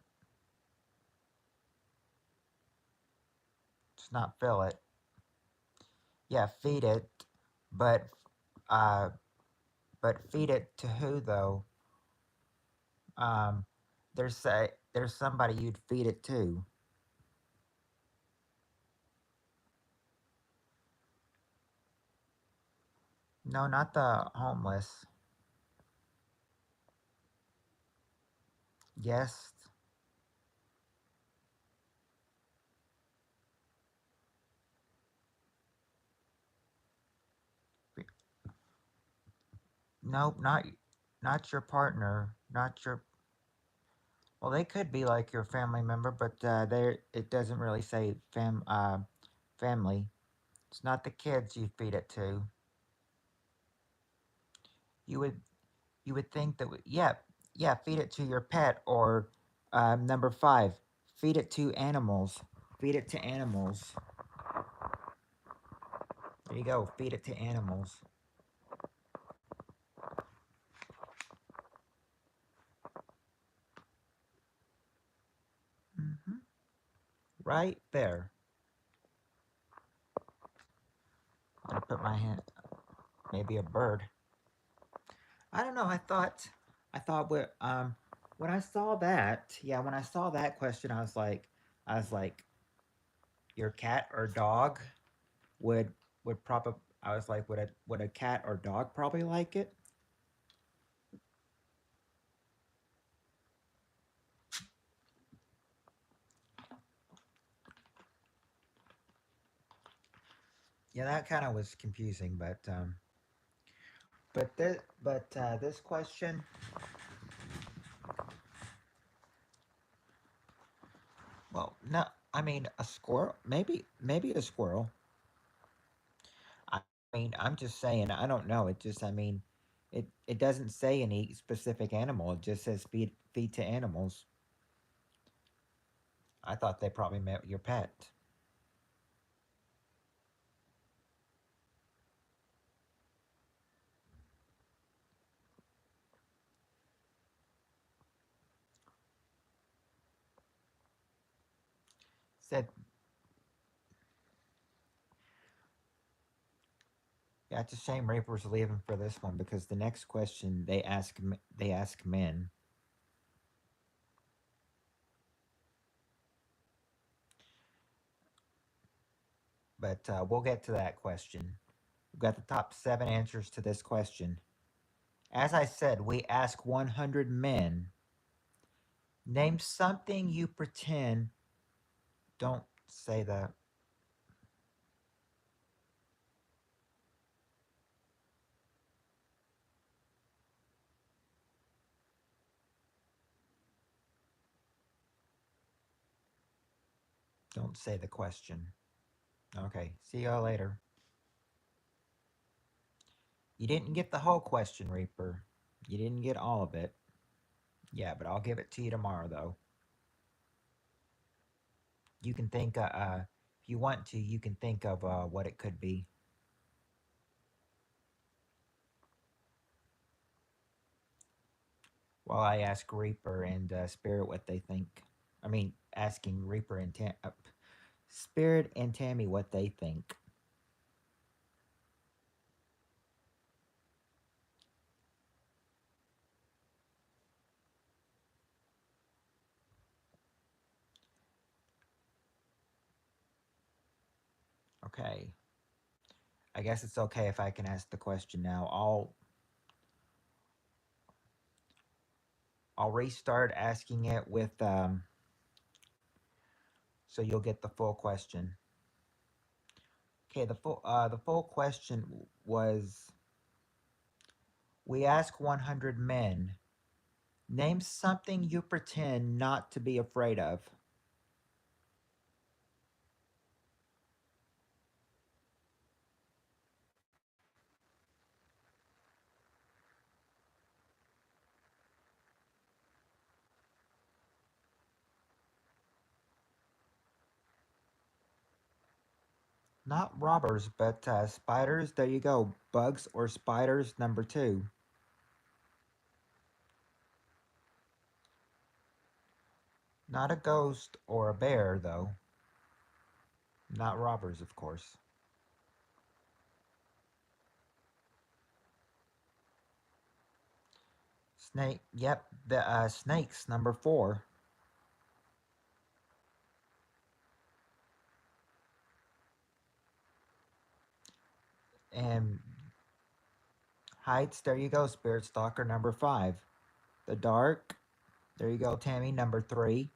A: Just not fill it. Yeah, feed it, but uh, but feed it to who though? Um, there's somebody you'd feed it to. No, not the homeless. Yes. Nope, not your partner, not your. Well, they could be like your family member, but they it doesn't really say family. It's not the kids you feed it to. You would you would think that yeah, feed it to your pet or number five, feed it to animals. Feed it to animals. There you go. Feed it to animals. Hmm. Right there. I'm gonna put my hand. Maybe a bird. I don't know. I thought when I saw that, yeah, when I saw that question, I was like, your cat or dog would probably. I was like, would a cat or dog probably like it? Yeah, that kind of was confusing, but this question, Well, no, I mean a squirrel. Maybe a squirrel. I mean, I'm just saying. I don't know. It just. I mean, it doesn't say any specific animal. It just says feed to animals. I thought they probably meant your pet. Said, yeah, it's a shame Reaper's leaving for this one because the next question they ask men, but we'll get to that question. We've got the top 7 answers to this question. As I said, we ask 100 men. Name something you pretend. Don't say that. Don't say the question. Okay, see y'all later. You didn't get the whole question, Reaper. You didn't get all of it. Yeah, but I'll give it to you tomorrow, though. You can think, if you want to, you can think of what it could be. While I ask Reaper and Spirit what they think. I mean, asking Reaper and Spirit and Tammy what they think. Okay. I guess it's okay if I can ask the question now. I'll restart asking it with so you'll get the full question. Okay, the full question was we ask 100 men, name something you pretend not to be afraid of. Not robbers, but spiders. There you go. Bugs or spiders, number 2. Not a ghost or a bear, though. Not robbers, of course. Snake. Yep, the snakes, number 4. And heights. There you go. Spirit stalker, number 5. The dark. There you go, Tammy, number 3.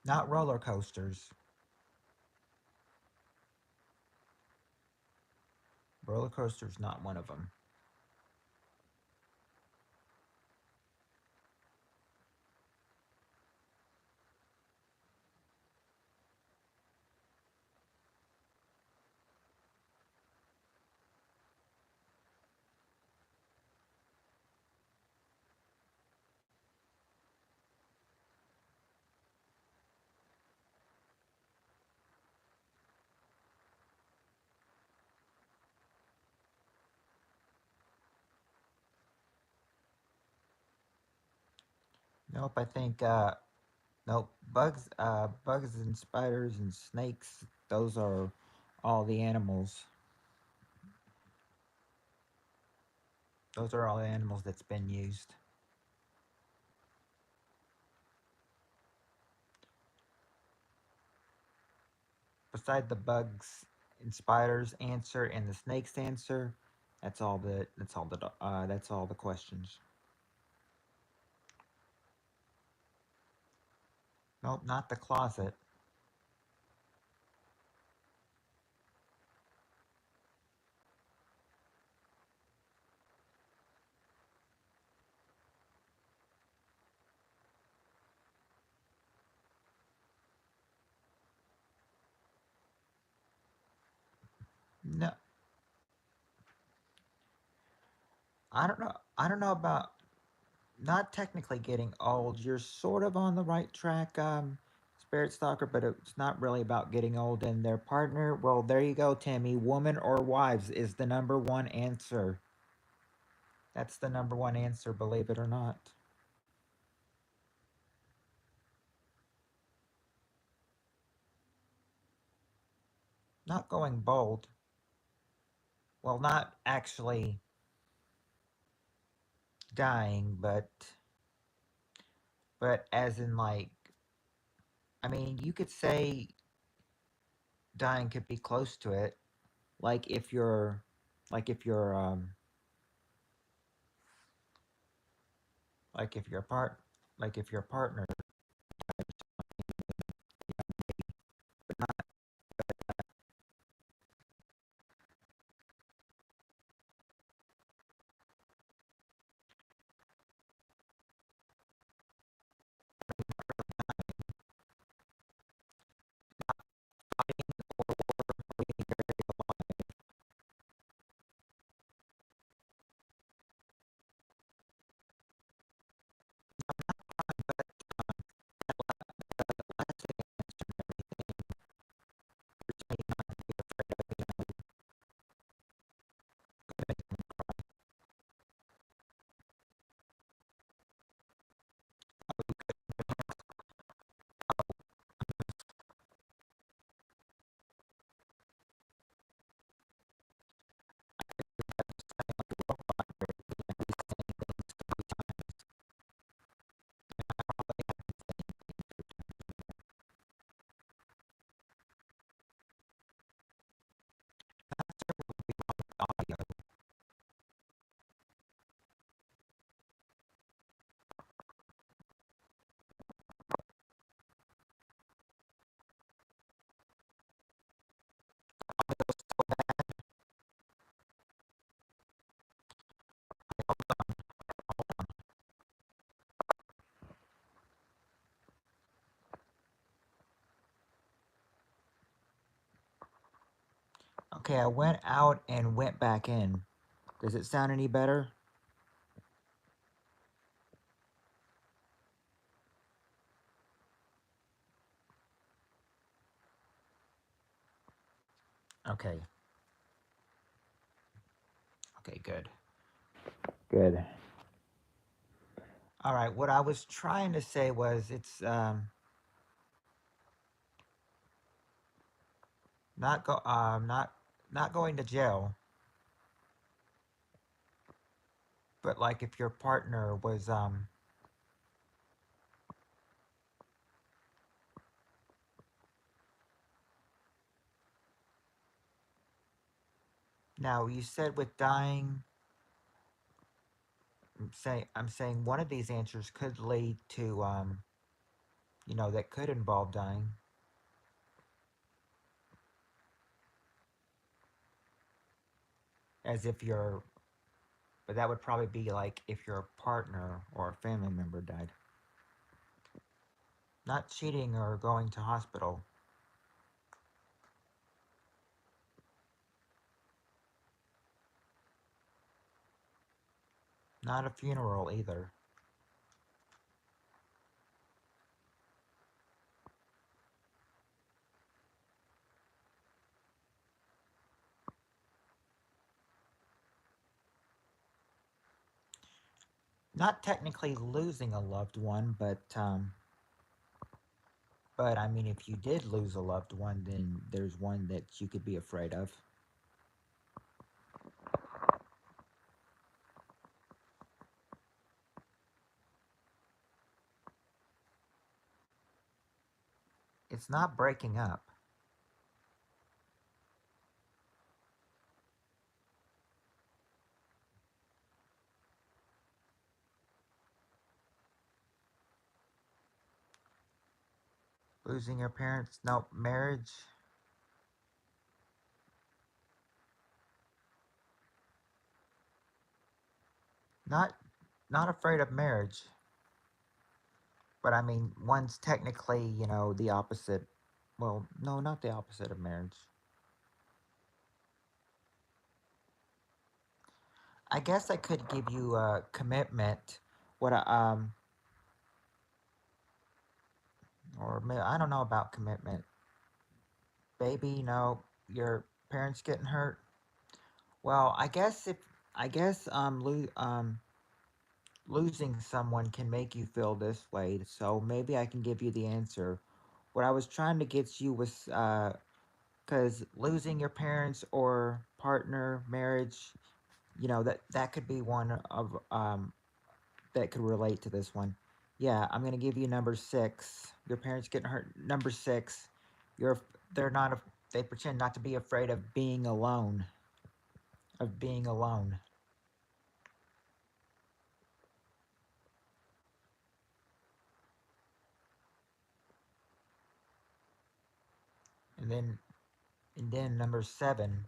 A: Not roller coasters. Roller coaster's not one of them. Nope, I think nope. Bugs and spiders and snakes. Those are all the animals. Those are all the animals that's been used. Beside the bugs and spiders answer and the snakes answer, that's all the questions. Nope, not the closet. I don't know about not technically getting old. You're sort of on the right track, Spirit Stalker, but it's not really about getting old. And their partner, well, there you go, Tammy. Woman or wives is the number one answer. That's the number one answer, believe it or not. Not going bold. Well, not actually dying, but as in like, I mean, you could say dying could be close to it. Like if you're, like if you're, like if your part, like if your partner. Okay, I went out and went back in. Does it sound any better? Okay. Okay, good. Good. All right, what I was trying to say was it's not going to jail, but like if your partner was now you said with dying, I'm saying one of these answers could lead to that could involve dying, as if you're but that would probably be like if your partner or a family member died. Not cheating or going to hospital. Not a funeral either. Not technically losing a loved one, but I mean, if you did lose a loved one, then there's one that you could be afraid of. It's not breaking up. Losing your parents, no. Marriage, not not afraid of marriage, but I mean, one's technically, the opposite. Well, no, not the opposite of marriage. I guess I could give you a commitment. What I don't know about commitment. Baby, your parents getting hurt. Well, I guess losing someone can make you feel this way. So maybe I can give you the answer. What I was trying to get you was because losing your parents or partner, marriage, that could be one of that could relate to this one. Yeah, I'm gonna give you number six. Your parents getting hurt. Number six. You're they're not. They pretend not to be afraid of being alone. Of being alone. And then number seven.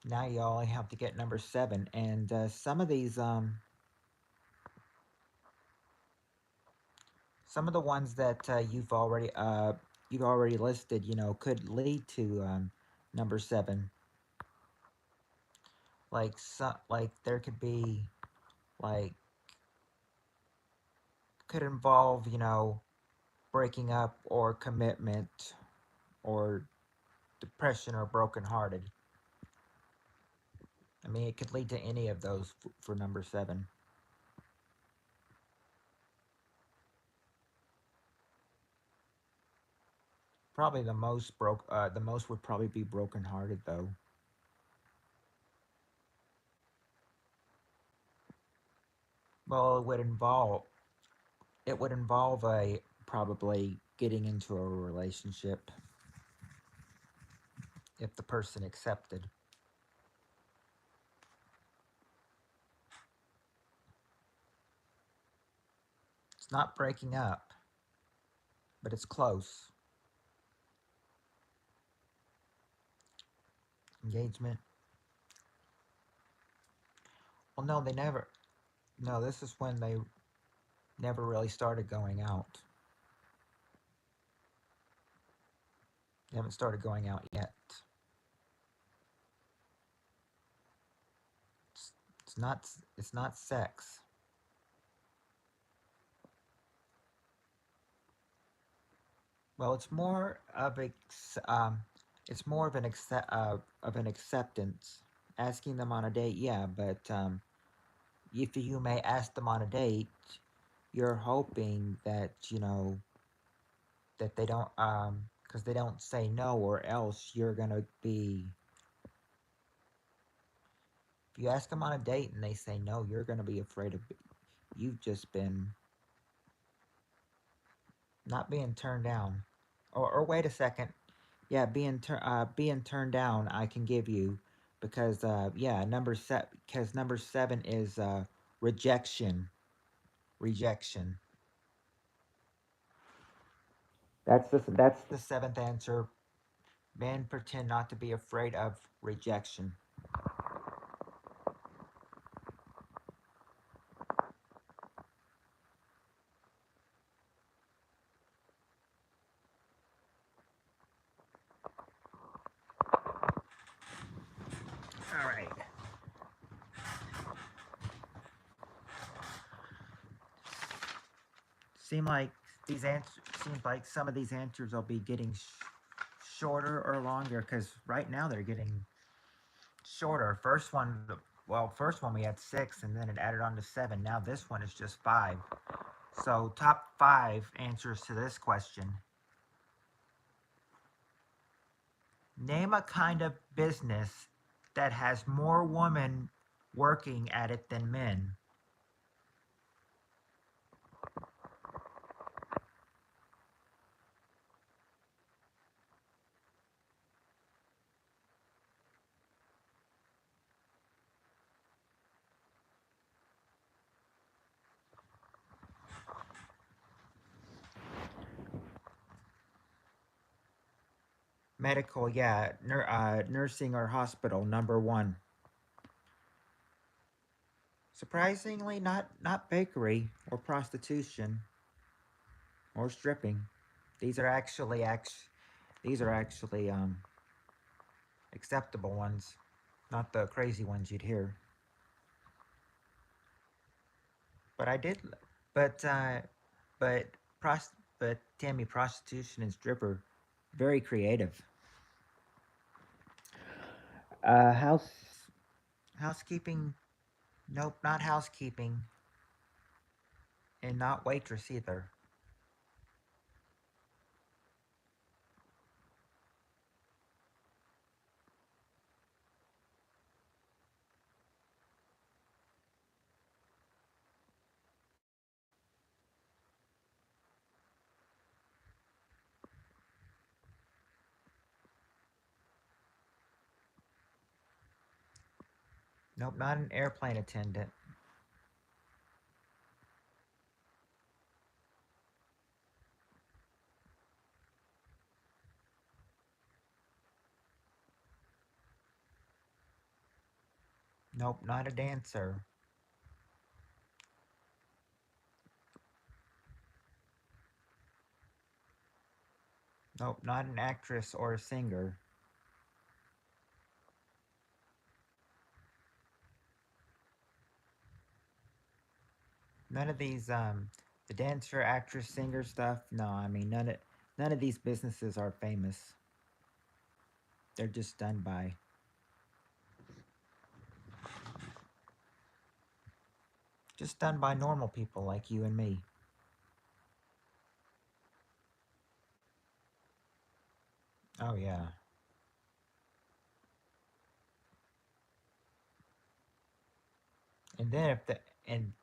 A: Now you only have to get number seven. And some of the ones that you've already listed, could lead to number seven. Like there could be like could involve breaking up or commitment or depression or brokenhearted. I mean, it could lead to any of those for number seven. Probably the most would probably be brokenhearted though. Well, it would involve a probably getting into a relationship if the person accepted. It's not breaking up, but it's close. Engagement. Well, no, they never. No, this is when they never really started going out. They haven't started going out yet. It's, it's not. It's not sex. Well, it's more of an acceptance. Asking them on a date, yeah, but if you may ask them on a date, you're hoping that that they don't because they don't say no, or else you're gonna be. If you ask them on a date and they say no, you're gonna be afraid of. You've just been not being turned down, or wait a second. Yeah, being turned down, I can give you because yeah, number seven is rejection. Rejection. That's the seventh answer. Men pretend not to be afraid of rejection. All right. Seem like these answers. Seems like some of these answers will be getting shorter or longer because right now they're getting shorter. First one we had six, and then it added on to seven. Now this one is just five. So, top five answers to this question. Name a kind of business that has more women working at it than men. Medical, yeah, nursing or hospital, number one. Surprisingly, not bakery or prostitution or stripping. These are actually these are actually acceptable ones, not the crazy ones you'd hear. But I did, but but but Tammy, prostitution and stripper, very creative. House housekeeping, nope, not housekeeping, and not waitress either. Nope, not an airplane attendant. Nope, not a dancer. Nope, not an actress or a singer. None of these the dancer, actress, singer stuff. No, I mean none of these businesses are famous. They're just done by normal people like you and me. Oh yeah. And then if the and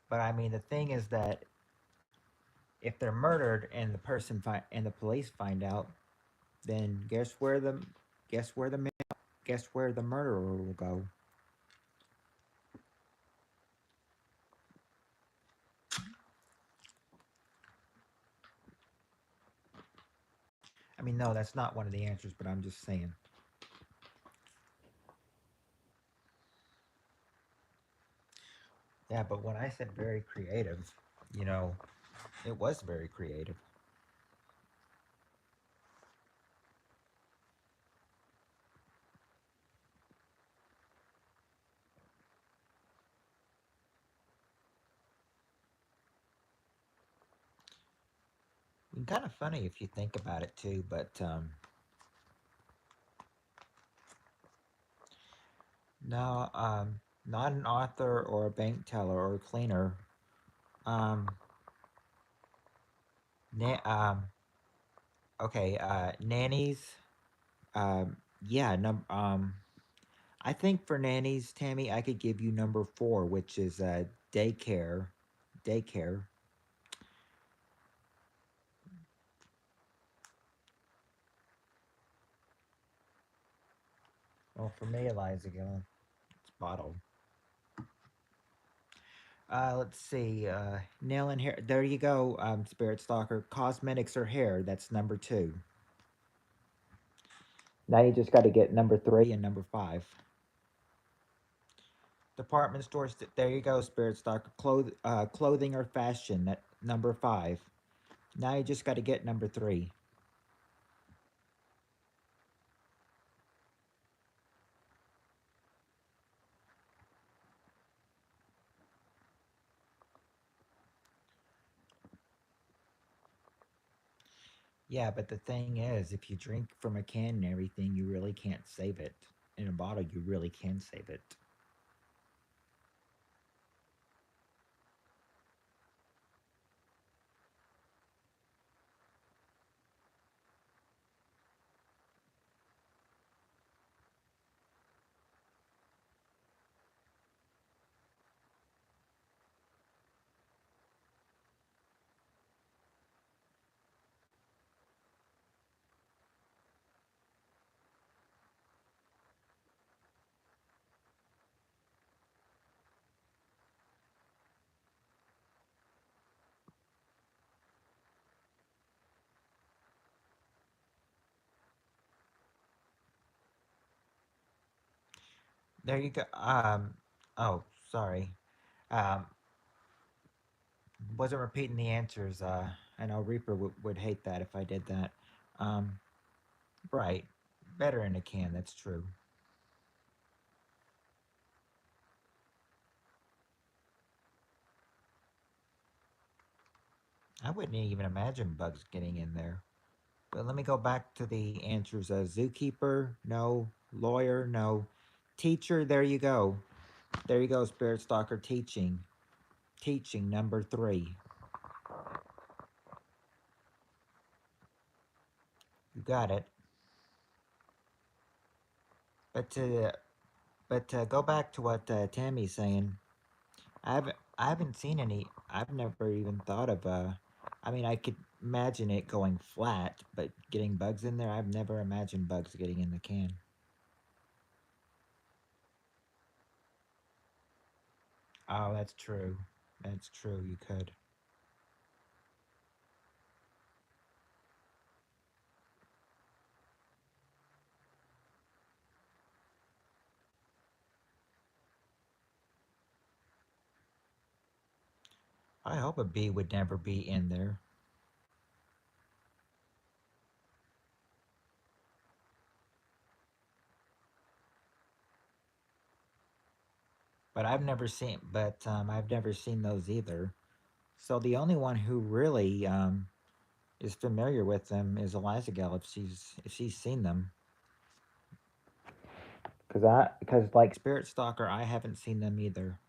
A: but I mean the thing is that if they're murdered and the police find out, then guess where the guess where the murderer will go. I mean, no, that's not one of the answers, but I'm just saying. Yeah, but when I said very creative, you know, it was very creative. And kind of funny if you think about it too, but no, not an author or a bank teller or a cleaner. Um, na- um, okay, nannies. Yeah, I think for nannies, Tammy, I could give you number four, which is daycare. Daycare. Well, for me, Eliza Gill, it's bottled. Let's see. Nail and hair. There you go, Spirit Stalker. Cosmetics or hair. That's number two. Now you just got to get number three and number five. Department stores. There you go, Spirit Stalker. Clothing or fashion. That number five. Now you just got to get number three. Yeah, but the thing is, if you drink from a can and everything, you really can't save it. In a bottle, you really can save it. There you go. Oh, sorry. Um, wasn't repeating the answers. I know Reaper would hate that if I did that. Um, right. Better in a can. That's true. I wouldn't even imagine bugs getting in there. But let me go back to the answers. Zookeeper, no. Lawyer, no. Teacher, there you go. There you go, Spirit Stalker. Teaching. Teaching, number 3. You got it. But to go back to what Tammy's saying, I haven't seen any. I've never even thought of. I mean, I could imagine it going flat, but getting bugs in there, I've never imagined bugs getting in the can. Oh, that's true. That's true. You could. I hope a bee would never be in there. But I've never seen those either. So the only one who really is familiar with them is Eliza Gale if she's seen them. Because like Spirit Stalker, I haven't seen them either.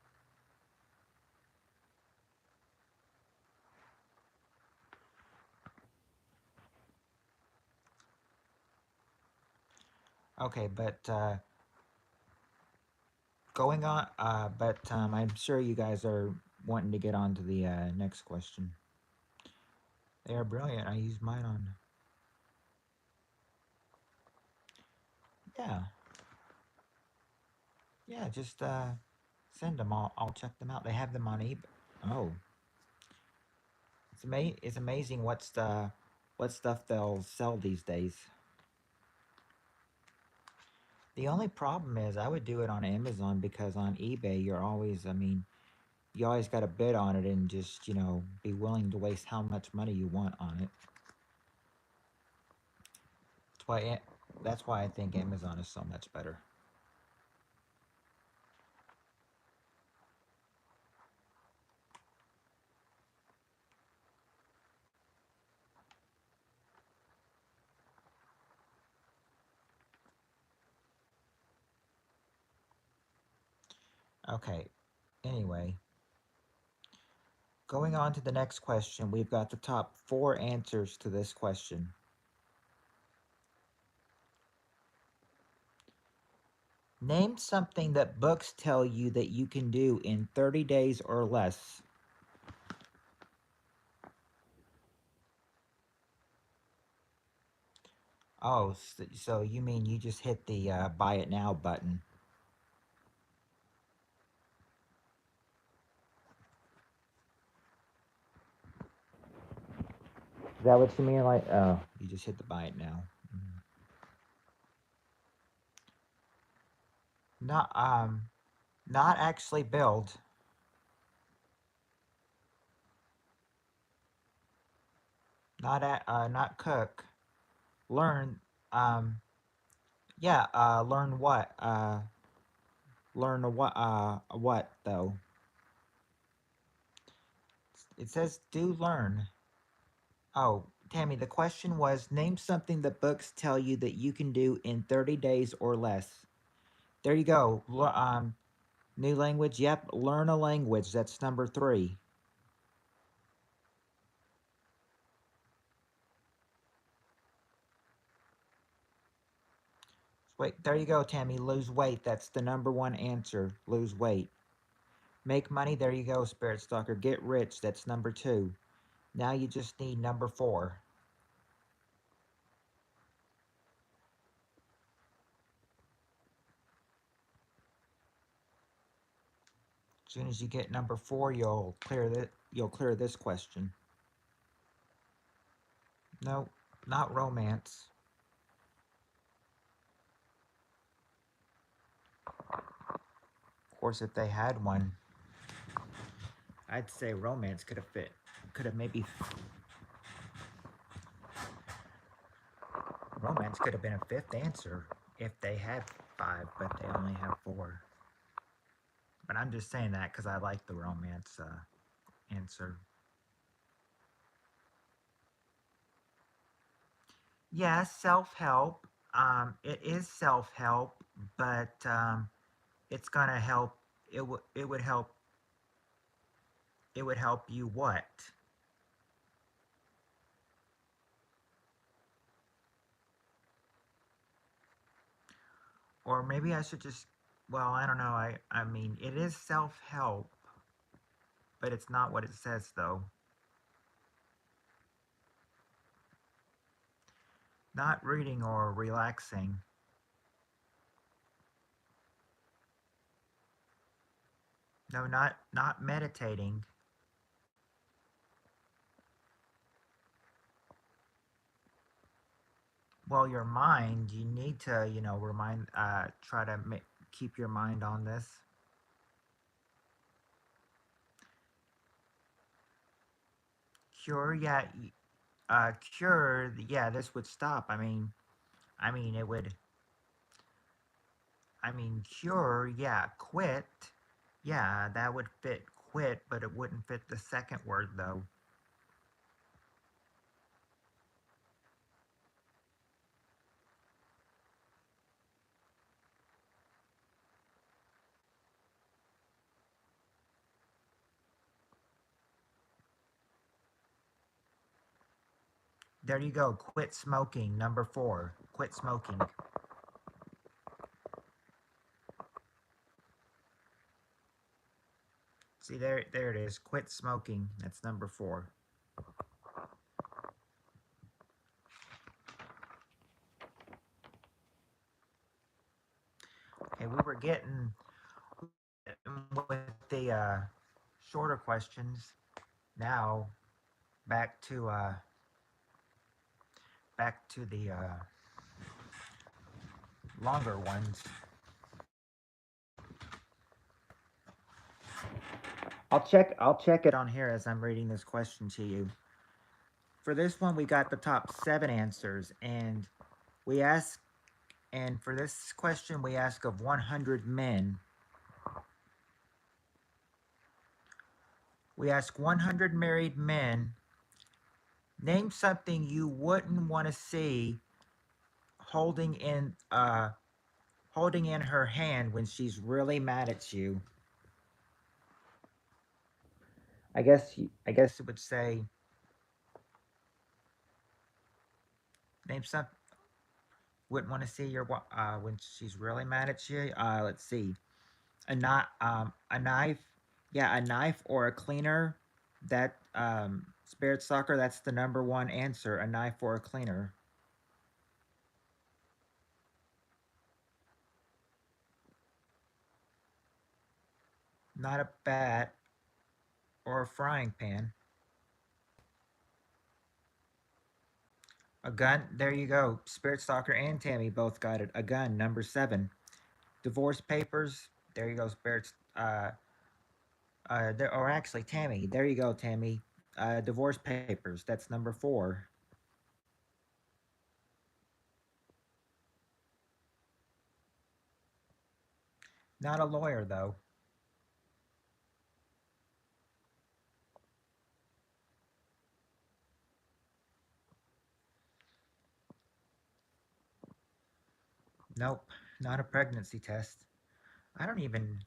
A: Okay, but going on, but I'm sure you guys are wanting to get on to the next question. They are brilliant. I used mine on. Yeah, yeah. Just send them. I'll check them out. They have them on eBay. Oh, it's amazing what stuff they'll sell these days. The only problem is I would do it on Amazon because on eBay you're always, I mean, you always got to bid on it and just, be willing to waste how much money you want on it. That's why that's why I think Amazon is so much better. Okay. Anyway, going on to the next question, we've got the top 4 answers to this question. Name something that books tell you that you can do in 30 days or less. Oh, so you mean you just hit the buy it now button? Is that what you mean? Like, oh, you just hit the buy it now. Mhm. Not not actually build, not cook. Learn. Um, yeah. Learn what? Learn what though? It says do learn. Oh, Tammy, the question was name something that books tell you that you can do in 30 days or less. There you go. New language. Yep. Learn a language. That's number 3. Wait, there you go, Tammy. Lose weight. That's the number 1 answer. Lose weight. Make money. There you go, Spirit Stalker. Get rich. That's number 2. Now you just need number 4. As soon as you get number 4, you'll clear this question. No, not romance. Of course, if they had one, I'd say romance could have fit. Could have maybe romance could have been a 5th answer if they had 5, but they only have 4. But I'm just saying that because I like the romance answer. Yeah, self-help. It is self-help, but it's gonna help. It would help. It would help you what? Or maybe I should just. Well, I don't know. I mean, it is self-help, but it's not what it says though. Not reading or relaxing. No, not meditating. Well, your mind. You need to, remind. Try to keep your mind on this. Cure, yeah. Cure, yeah. This would stop. It would. Cure, yeah. Quit, yeah. That would fit quit, but it wouldn't fit the second word though. There you go. Quit smoking. Number four. Quit smoking. See there it is. Quit smoking. That's number four. Okay, we were getting with the shorter questions. Now back to uh, back to the longer ones. I'll check it on here as I'm reading this question to you. For this one, we got the top seven answers, and we ask, and for this question, we ask of 100 men. We ask 100 married men, name something you wouldn't want to see holding in holding in her hand when she's really mad at you. I guess it would say name some wouldn't want to see your when she's really mad at you. Let's see, a knife, yeah, a knife or a cleaner. That spirit soccer. That's the number one answer. A knife or a cleaner, not a bat or a frying pan. A gun. There you go. Spirit stalker and Tammy both got it. A gun. Number seven. Divorce papers. There you go. Spirits. There, or actually, Tammy. There you go, Tammy. Divorce papers. That's number four. Not a lawyer though. Nope. Not a pregnancy test. I don't even.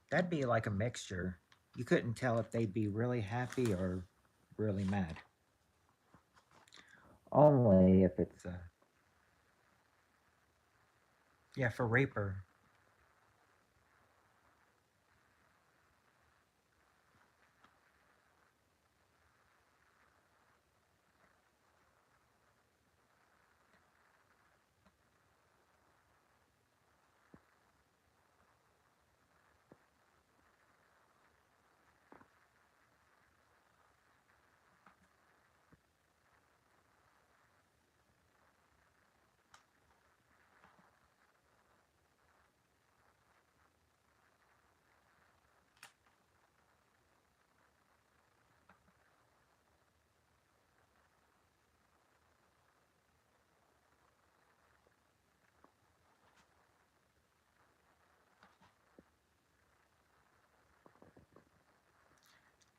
A: That'd be like a mixture. You couldn't tell if they'd be really happy or really mad. Only if it's yeah, for raper.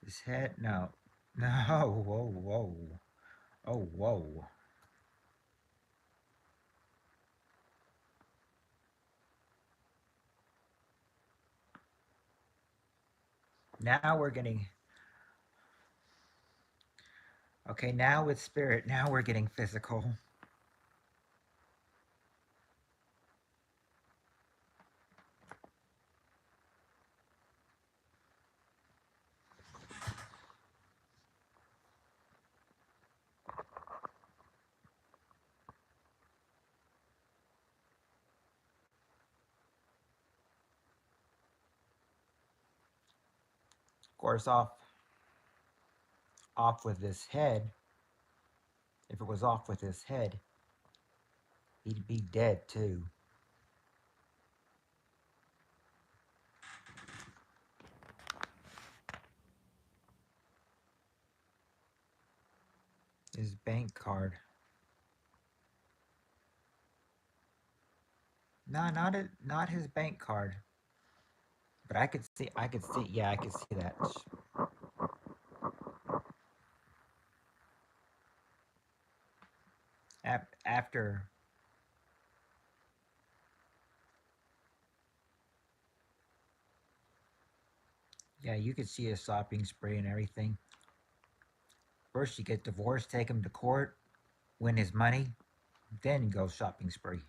A: His head, no. No, whoa, whoa. Oh, whoa. Now we're getting okay. Now with spirit, now we're getting physical. Of course, off with his head. If it was off with his head, he'd be dead too. His bank card. No, not his bank card. But I could see, yeah, I could see that. After, yeah, you could see his shopping spree and everything. First, you get divorced, take him to court, win his money, then go shopping spree.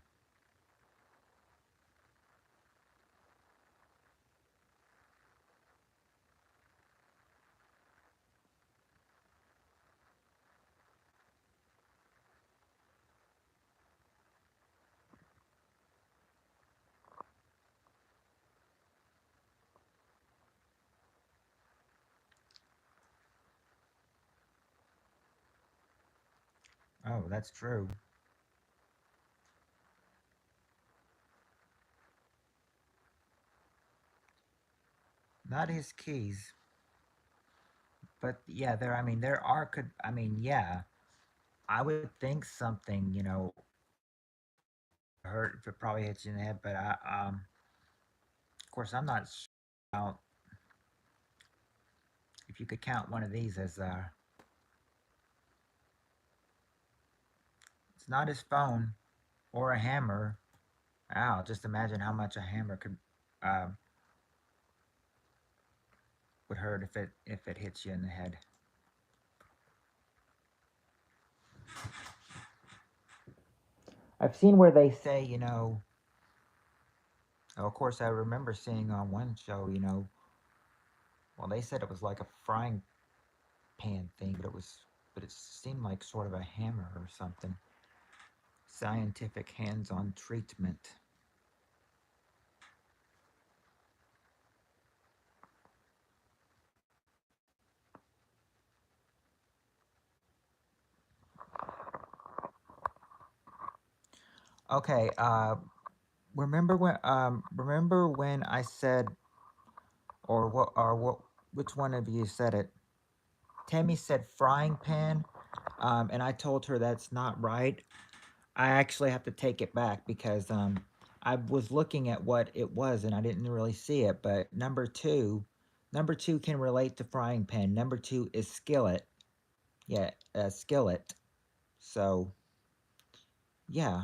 A: Oh, that's true. Not his keys, but yeah, there. I mean, there are could. I mean, yeah, I would think something. Hurt if it probably hits you in the head. But of course, I'm not sure about if you could count one of these as it's not his phone or a hammer. Ow! Just imagine how much a hammer could uh, would hurt if it hits you in the head. I've seen where they say, of course, I remember seeing on one show, well, they said it was like a frying pan thing, but it seemed like sort of a hammer or something. Scientific hands-on treatment. Okay, remember when I said, or what, which one of you said it? Tammy said frying pan, and I told her that's not right. I actually have to take it back because I was looking at what it was and I didn't really see it. But number two can relate to frying pan. Number two is skillet. Yeah, skillet. So yeah.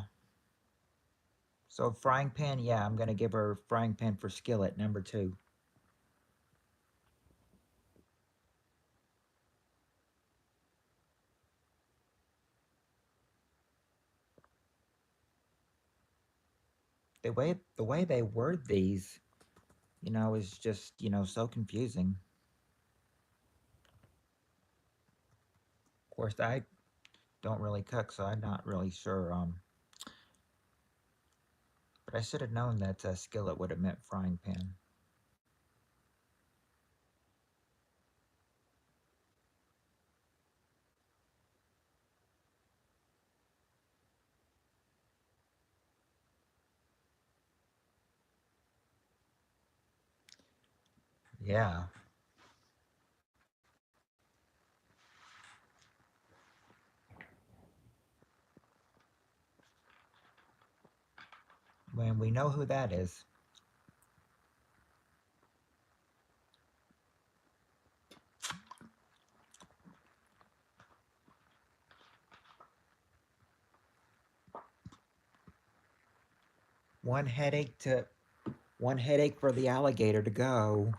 A: So frying pan. Yeah, I'm gonna give her frying pan for skillet. Number two. The way they word these, is just so confusing. Of course, I don't really cook, so I'm not really sure. But I should have known that skillet would have meant frying pan. Yeah. When we know who that is. One headache to one headache for the alligator to go.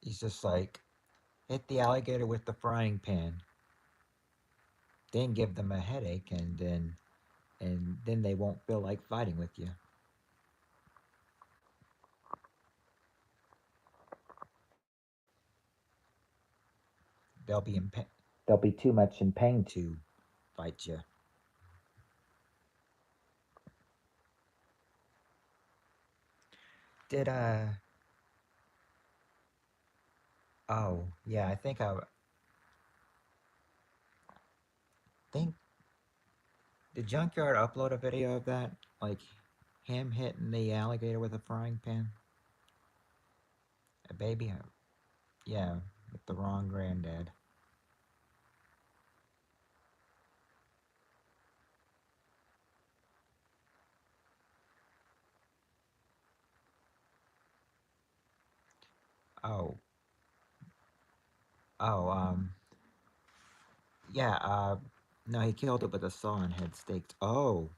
A: He's just like, hit the alligator with the frying pan, then give them a headache, and then they won't feel like fighting with you. They'll be in pain. They'll be too much in pain to fight you. Did Oh yeah, I think did Junkyard upload a video of that? Like him hitting the alligator with a frying pan? A baby? Yeah, with the wrong granddad. Oh, oh, yeah, no, he killed it with a saw and had staked. Oh,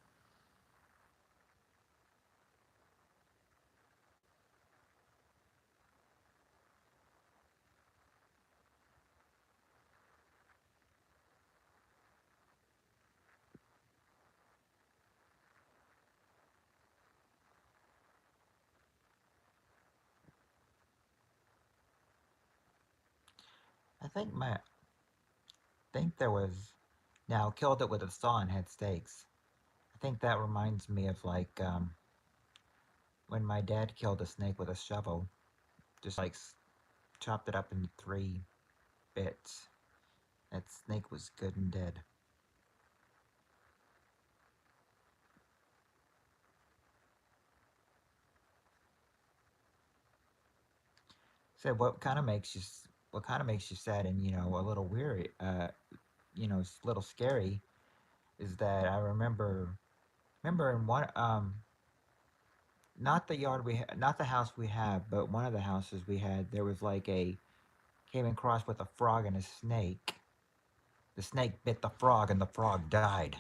A: I think my, think there was, now killed it with a saw and had stakes. I think that reminds me of like, when my dad killed a snake with a shovel, just like chopped it up into 3 bits. That snake was good and dead. So what kind of makes you sad and a little weary, a little scary, is that I remember in one not the not the house we have, but one of the houses we had, there was like a came across with a frog and a snake. The snake bit the frog and the frog died.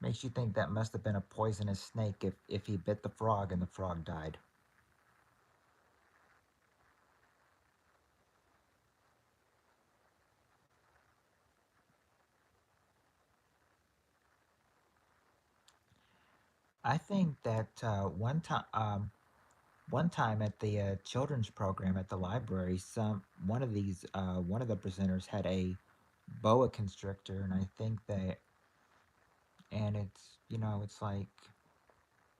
A: Makes you think that must have been a poisonous snake if he bit the frog and the frog died. I think that one time at the children's program at the library, one of the presenters had a boa constrictor, and I think that, and it's like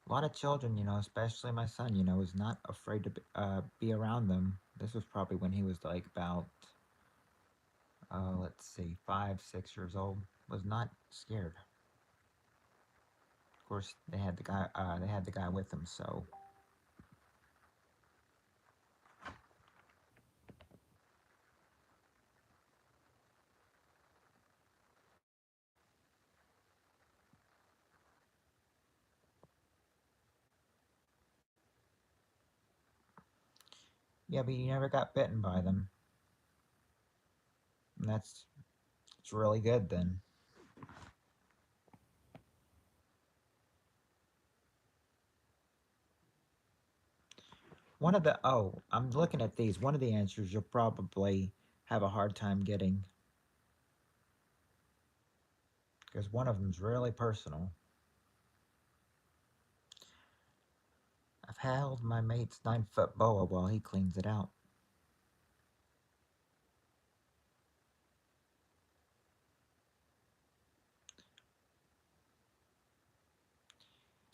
A: a lot of children, especially my son, is not afraid to be around them. This was probably when he was like about, let's see, 5, 6 years old. Was not scared. Of course, they had the guy. They had the guy with them, so yeah. But you never got bitten by them, and that's it's really good then. One of the I'm looking at these. One of the answers you'll probably have a hard time getting because one of them's really personal. I've held my mate's 9 foot boa while he cleans it out.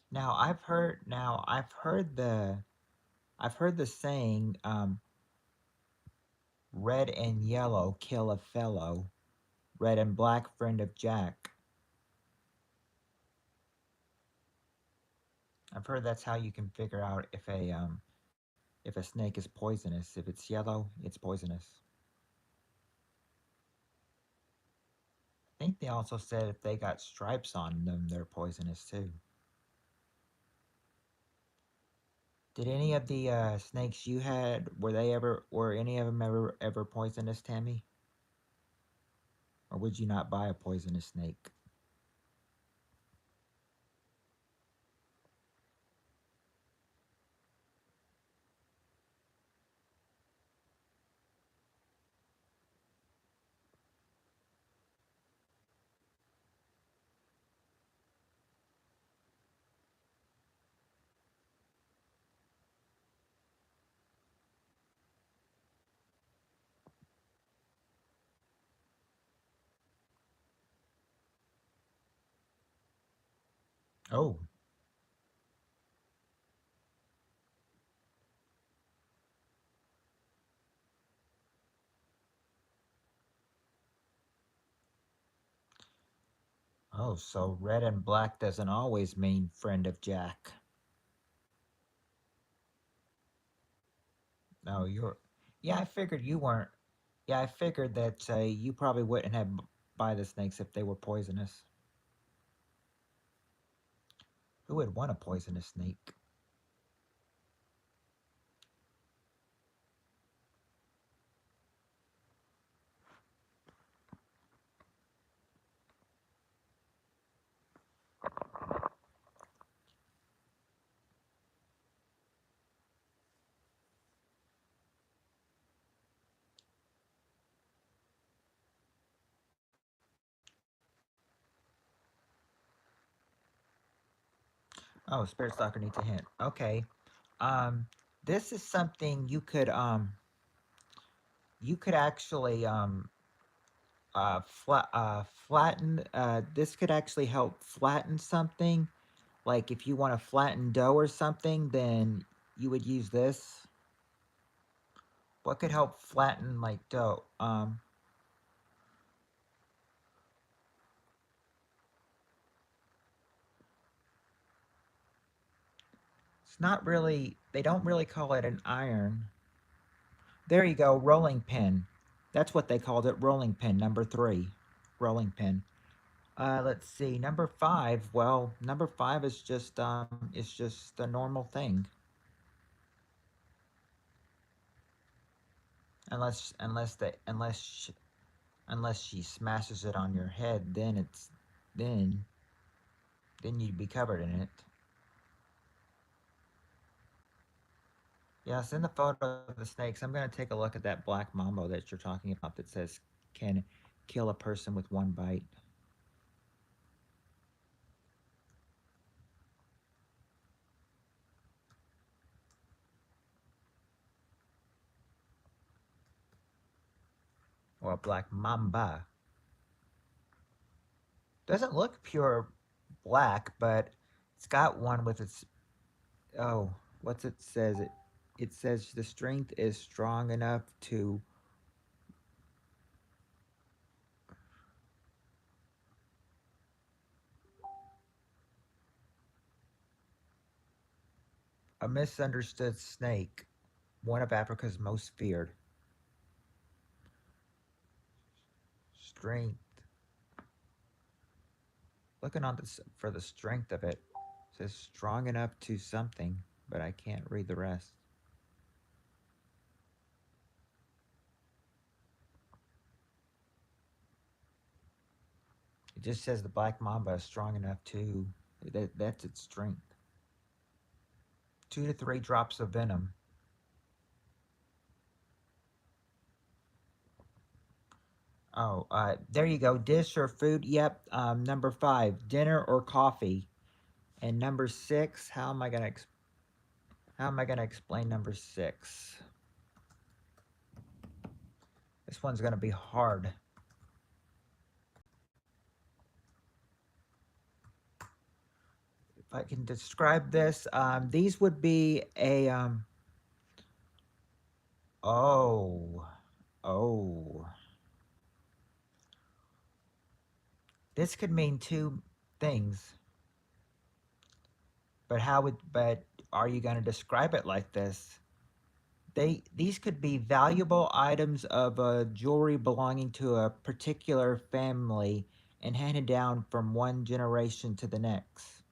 A: Now I've heard the saying, red and yellow kill a fellow, red and black friend of Jack. I've heard that's how you can figure out if a snake is poisonous. If it's yellow, it's poisonous. I think they also said if they got stripes on them, they're poisonous too. Did any of the snakes you had were any of them ever poisonous, Tammy? Or would you not buy a poisonous snake? Oh, oh, so red and black doesn't always mean friend of Jack. No, you're. Yeah, I figured you weren't. Yeah, I figured that you probably wouldn't have buy the snakes if they were poisonous. Who would want a poisonous snake? Oh, Spirit Stalker needs a hint. Okay. Um, this is something you could actually flatten. This could actually help flatten something. Like if you want to flatten dough or something, then you would use this. What could help flatten like dough? It's not really. They don't really call it an iron. There you go, rolling pin. That's what they called it, rolling pin. Number three, rolling pin. Let's see, number five. Well, number five is just a normal thing, unless she smashes it on your head, then then you'd be covered in it. Yes, in the photo of the snakes, I'm gonna take a look at that black mambo that you're talking about that says can kill a person with one bite. Or a black mamba. Doesn't look pure black, but it's got one with its oh, what's it says? It says the strength is strong enough to a misunderstood snake, one of Africa's most feared. Strength. Looking on this for the strength of it. It says strong enough to something, but I can't read the rest. It just says the black mamba is strong enough to that's its strength. 2 to 3 drops of venom. Oh, there you go. Dish or food. Yep. Number five, dinner or coffee. And number six, how am I gonna explain number six? This one's gonna be hard. If I can describe this, these would be a oh oh. This could mean two things, but are you gonna describe it like this? These could be valuable items of jewelry belonging to a particular family and handed down from one generation to the next.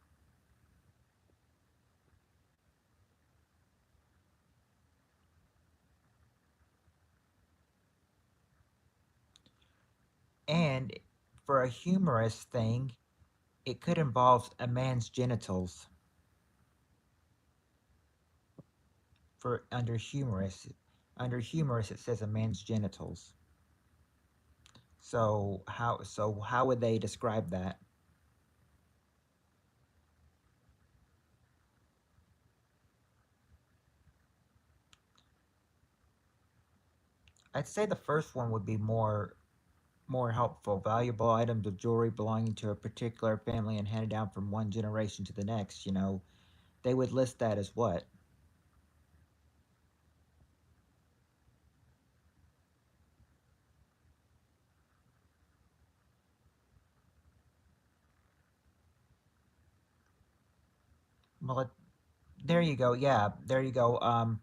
A: And for a humorous thing, it could involve a man's genitals. For under humorous it says a man's genitals. So how would they describe that? I'd say the first one would be more helpful. Valuable items of jewelry belonging to a particular family and handed down from one generation to the next. They would list that as what? Well, there you go. Yeah, there you go.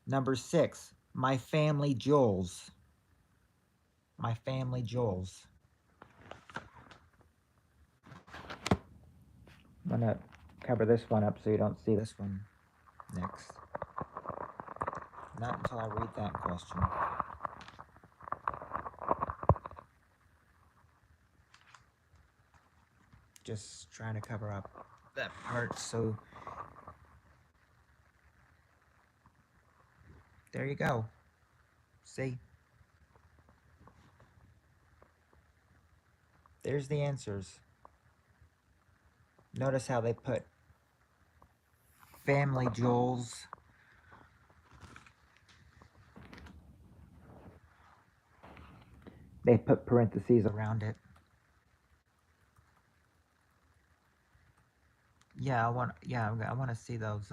A: Number 6, my family jewels. My family jewels. I'm gonna cover this one up so you don't see this one next. Not until I read that question. Just trying to cover up that part. So there you go. See, there's the answers. Notice how they put family jewels. They put parentheses around it. Yeah, I want to see those.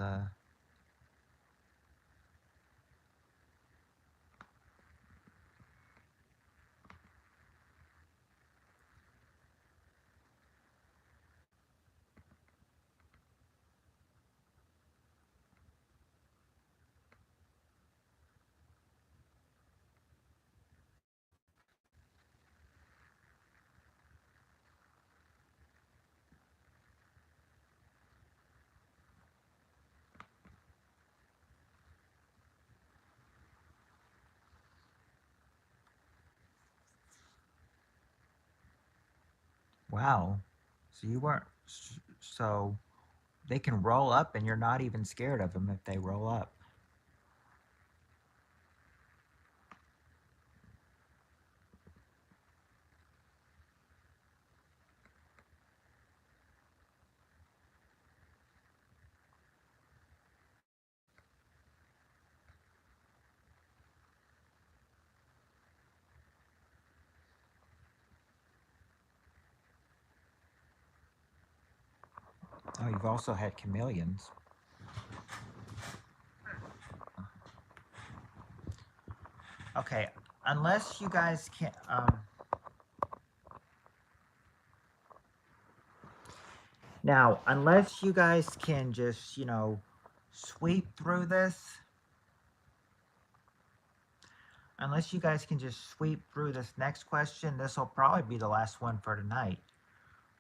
A: Wow. So you weren't. So they can roll up, and you're not even scared of them if they roll up. Oh, you've also had chameleons. Okay, unless you guys can. Now, unless you guys can just, sweep through this, unless you guys can just sweep through this next question, this will probably be the last one for tonight.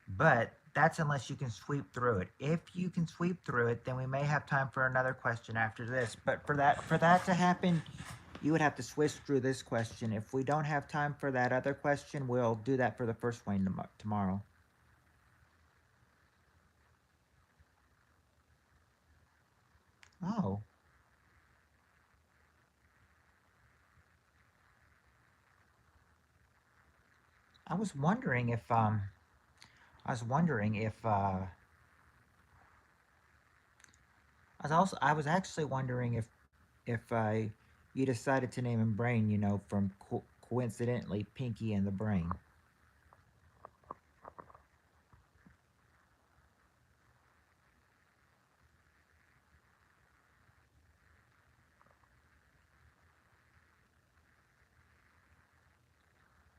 A: But that's unless you can sweep through it. If you can sweep through it, then we may have time for another question after this. But for that to happen, you would have to switch through this question. If we don't have time for that other question, we'll do that for the first one tomorrow. Oh, I was wondering if I was wondering if I was actually wondering if you decided to name him Brain, from coincidentally Pinky and the Brain.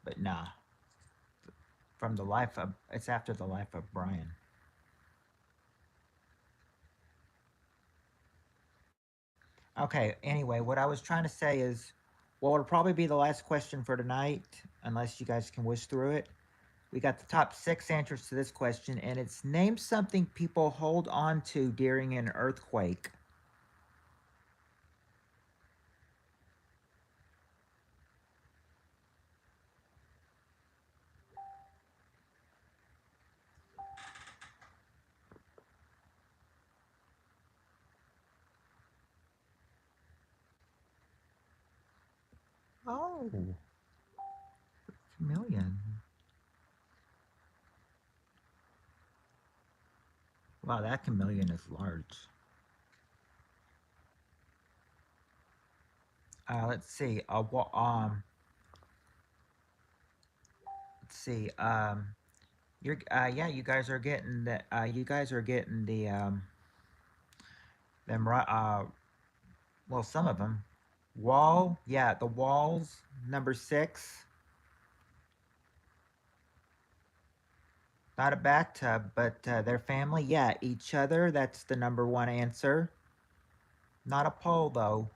A: But nah, from the life of it's after the life of Brian. Okay, anyway, what I was trying to say is, well, it'll probably be the last question for tonight, unless you guys can wish through it. We got the top 6 answers to this question, and it's name something people hold on to during an earthquake. Oh, chameleon. Wow, that chameleon is large. Let's see. Let's see. You're yeah, you guys are getting the you guys are getting the them right well, some of them. Wall, yeah, the walls number 6. Not a bathtub, but their family, yeah, each other. That's the number 1 answer. Not a pole though.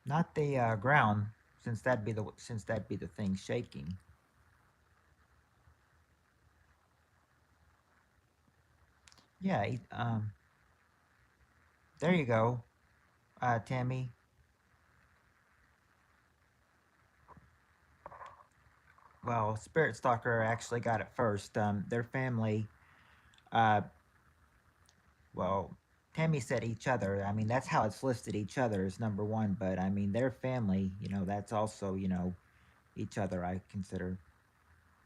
A: Not the ground, since that'd be the thing shaking. Yeah, there you go, Tammy. Well, Spirit Stalker actually got it first. Their family, uh, well, Tammy said each other. I mean, that's how it's listed. Each other is number 1, but I mean, their family, that's also, each other, I consider.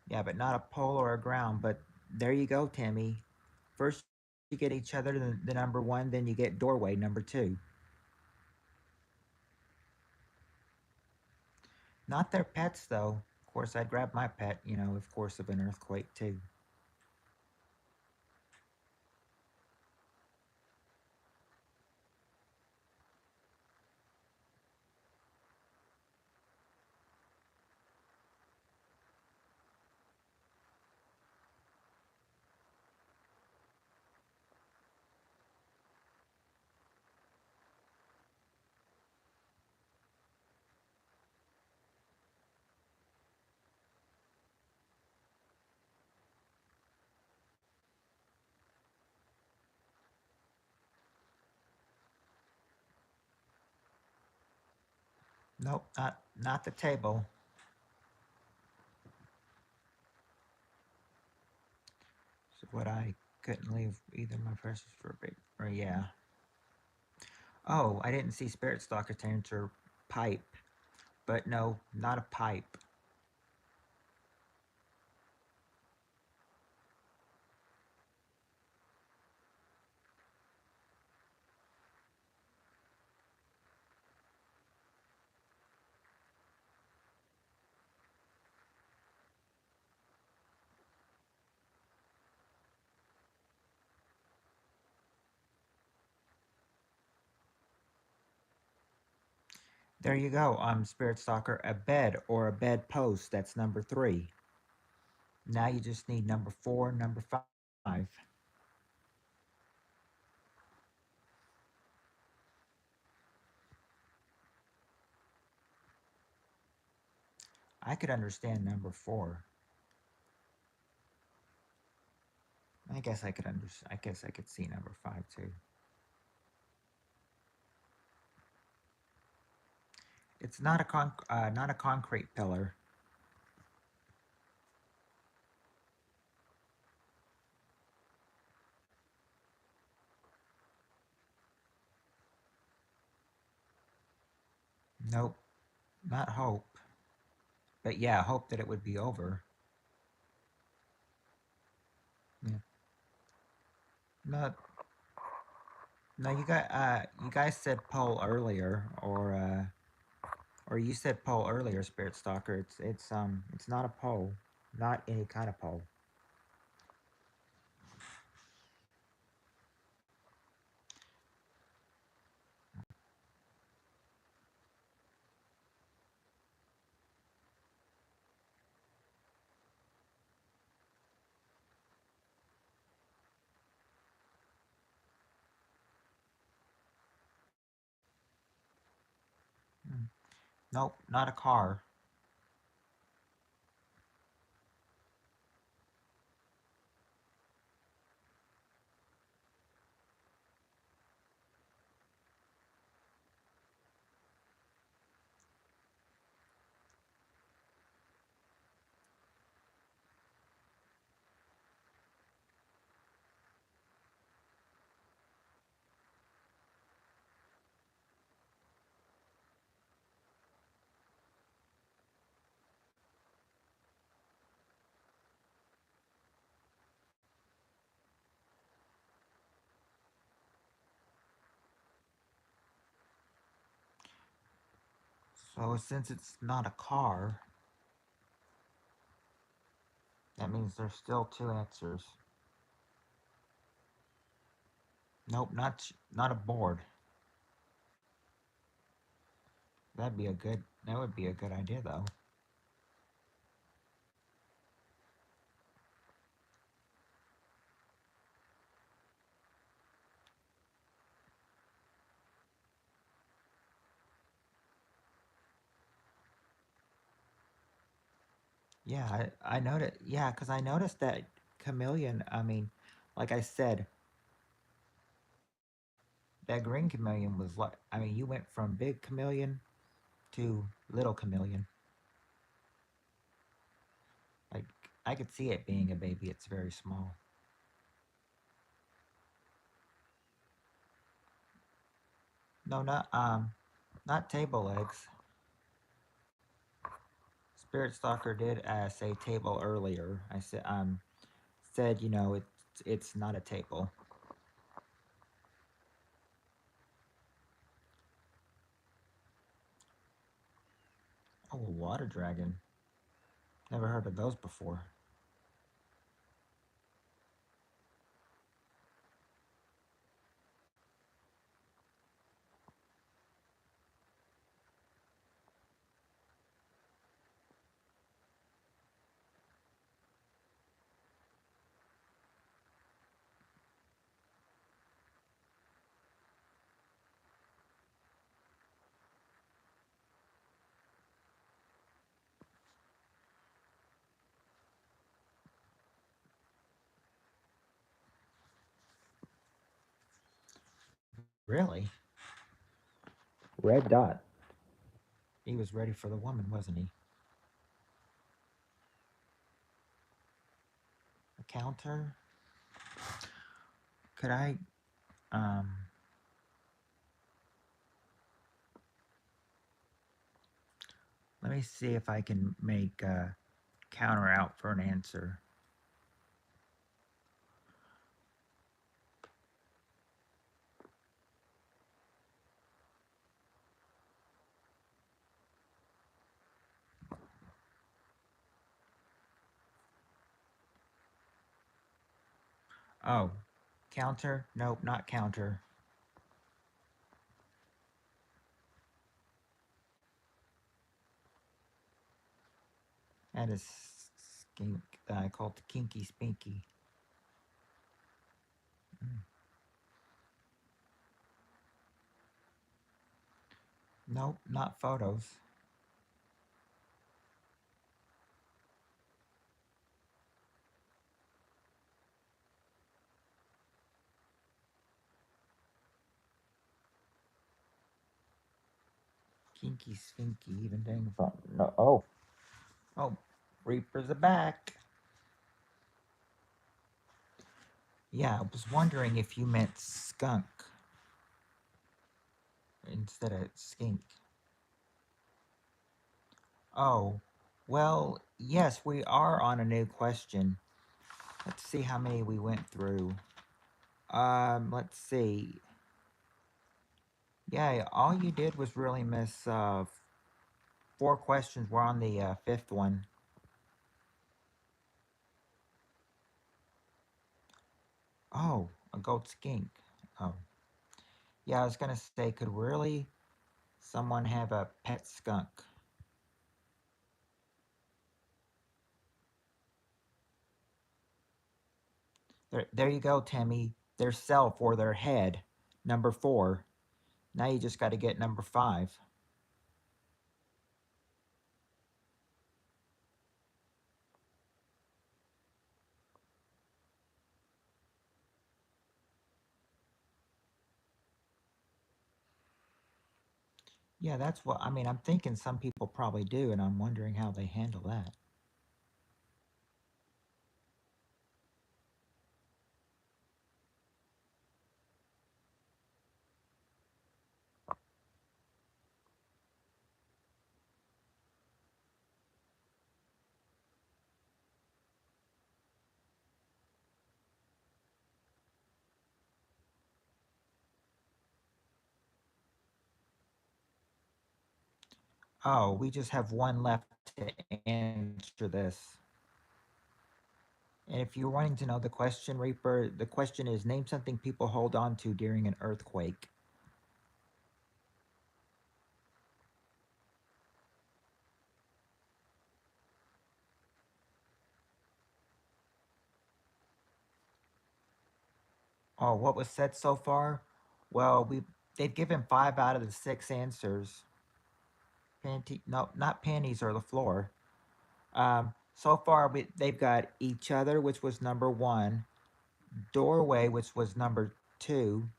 A: Yeah, but not a pole or a ground. But there you go, Tammy. First, you get each other, the number 1, then you get doorway, number 2. Not their pets, though. Of course, I'd grab my pet, of course, of an earthquake, too. Nope, not the table. So what I couldn't leave either my precious for a big, or yeah. Oh, I didn't see Spirit Stalker to enter pipe, but no, not a pipe. There you go. Spirit Stalker, a bed or a bed post. That's number 3. Now you just need number 4, number 5. I could understand number 4. I guess I could see number 5 too. It's not a concrete pillar. Nope, not hope. But yeah, hope that it would be over. Yeah. No, no, you guys said pole earlier, or you said pole earlier, Spirit Stalker. It's not a pole, not any kind of pole. Hmm. Nope, not a car. So since it's not a car, that means there's still two answers. Nope, not a board. That would be a good idea though. Yeah, I noticed. Yeah, because I noticed that chameleon. I mean, like I said, that green chameleon was like. I mean, you went from big chameleon to little chameleon. Like I could see it being a baby. It's very small. No, not table legs. Spirit Stalker did say table earlier. I said it's not a table. Oh, a water dragon. Never heard of those before. Really? Red dot. He was ready for the woman, wasn't he? A counter? Could I um let me see if I can make a counter out for an answer. Oh, counter? Nope, not counter. That is skink. I call it the kinky spinky. Mm. Nope, not photos. Kinky spinky, even dang phone. No. Oh, Reapers are back. Yeah, I was wondering if you meant skunk instead of skink. Oh, well, yes, we are on a new question. Let's see how many we went through. Let's see. Yeah, all you did was really miss four questions. We're on the fifth one. Oh, a goat skink. Oh, yeah, I was gonna say, could really someone have a pet skunk? There you go, Timmy. Their self or their head. Number four. Now you just got to get number five. Yeah, that's what I mean. I'm thinking some people probably do, and I'm wondering how they handle that. Oh, we just have one left to answer this. And if you're wanting to know the question, Reaper, the question is name something people hold on to during an earthquake. Oh, what was said so far? Well, they've given 5 out of the 6 answers. No, not panties or the floor. So far, they've got each other, which was number one, doorway, which was number two.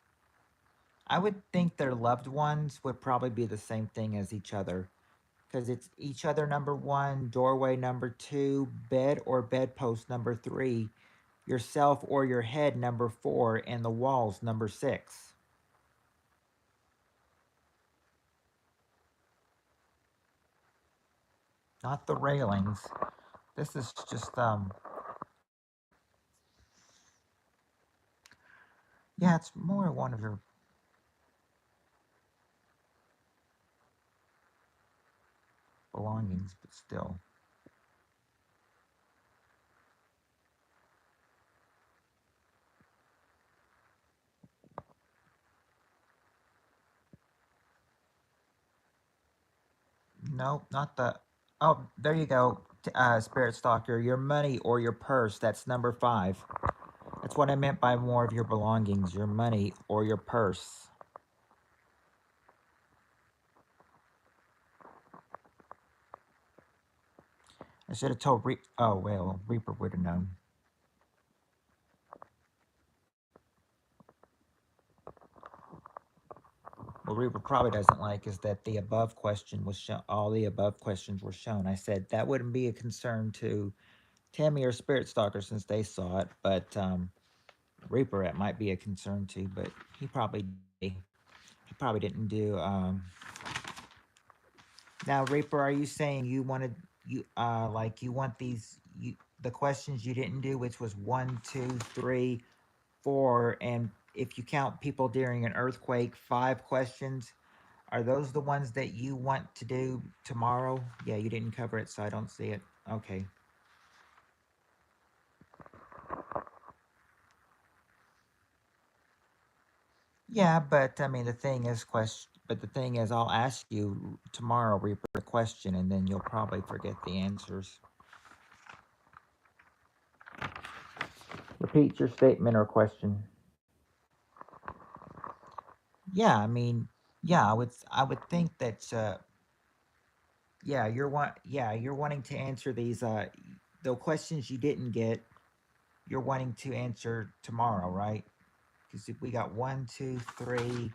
A: I would think their loved ones would probably be the same thing as each other because it's each other number one, doorway number two, bed or bedpost number three, yourself or your head number four, and the walls number six. Not the railings. This is just yeah, it's more one of your belongings, but still. Nope, not the. Oh, there you go, Spirit Stalker. Your money or your purse. That's number five. That's what I meant by more of your belongings. Your money or your purse. I should have told Oh well, Reaper would have known. What Reaper probably doesn't like is that the above question was shown. All the above questions were shown. I said that wouldn't be a concern to Tammy or Spirit Stalker since they saw it, but Reaper it might be a concern too. But he probably didn't do. Now, Reaper, are you saying you wanted you want the questions you didn't do, which was one, two, three, four, and if you count people during an earthquake, 5 questions. Are those the ones that you want to do tomorrow? Yeah, you didn't cover it, so I don't see it. Okay. Yeah, but I mean, the thing is, I'll ask you tomorrow, Reaper, a question, and then you'll probably forget the answers. Repeat your statement or question. Yeah, I mean, yeah, I would think that you're wanting to answer these the questions you didn't get, you're wanting to answer tomorrow, right? Because we got one, two, three,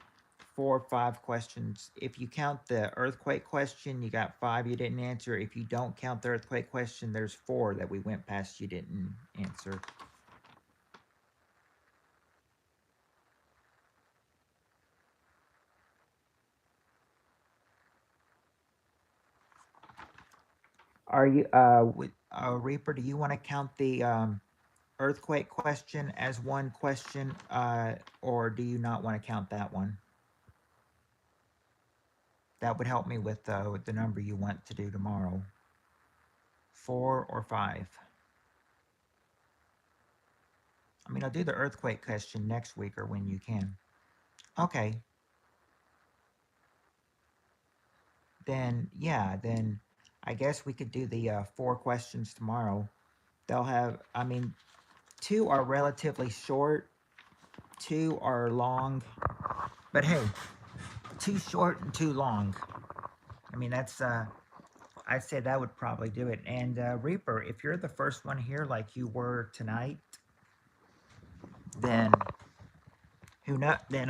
A: four, 5 questions. If you count the earthquake question, you got 5 you didn't answer. If you don't count the earthquake question, there's 4 that we went past you didn't answer. Are you Reaper? Do you want to count the earthquake question as one question, or do you not want to count that one? That would help me with the number you want to do tomorrow. 4 or 5. I mean, I'll do the earthquake question next week or when you can. Okay, then yeah, then I guess we could do the 4 questions tomorrow. They'll have, I mean, 2 are relatively short, 2 are long, but hey, 2 short and 2 long. I mean, I'd say that would probably do it. And Reaper, if you're the first one here, like you were tonight, then who not? Then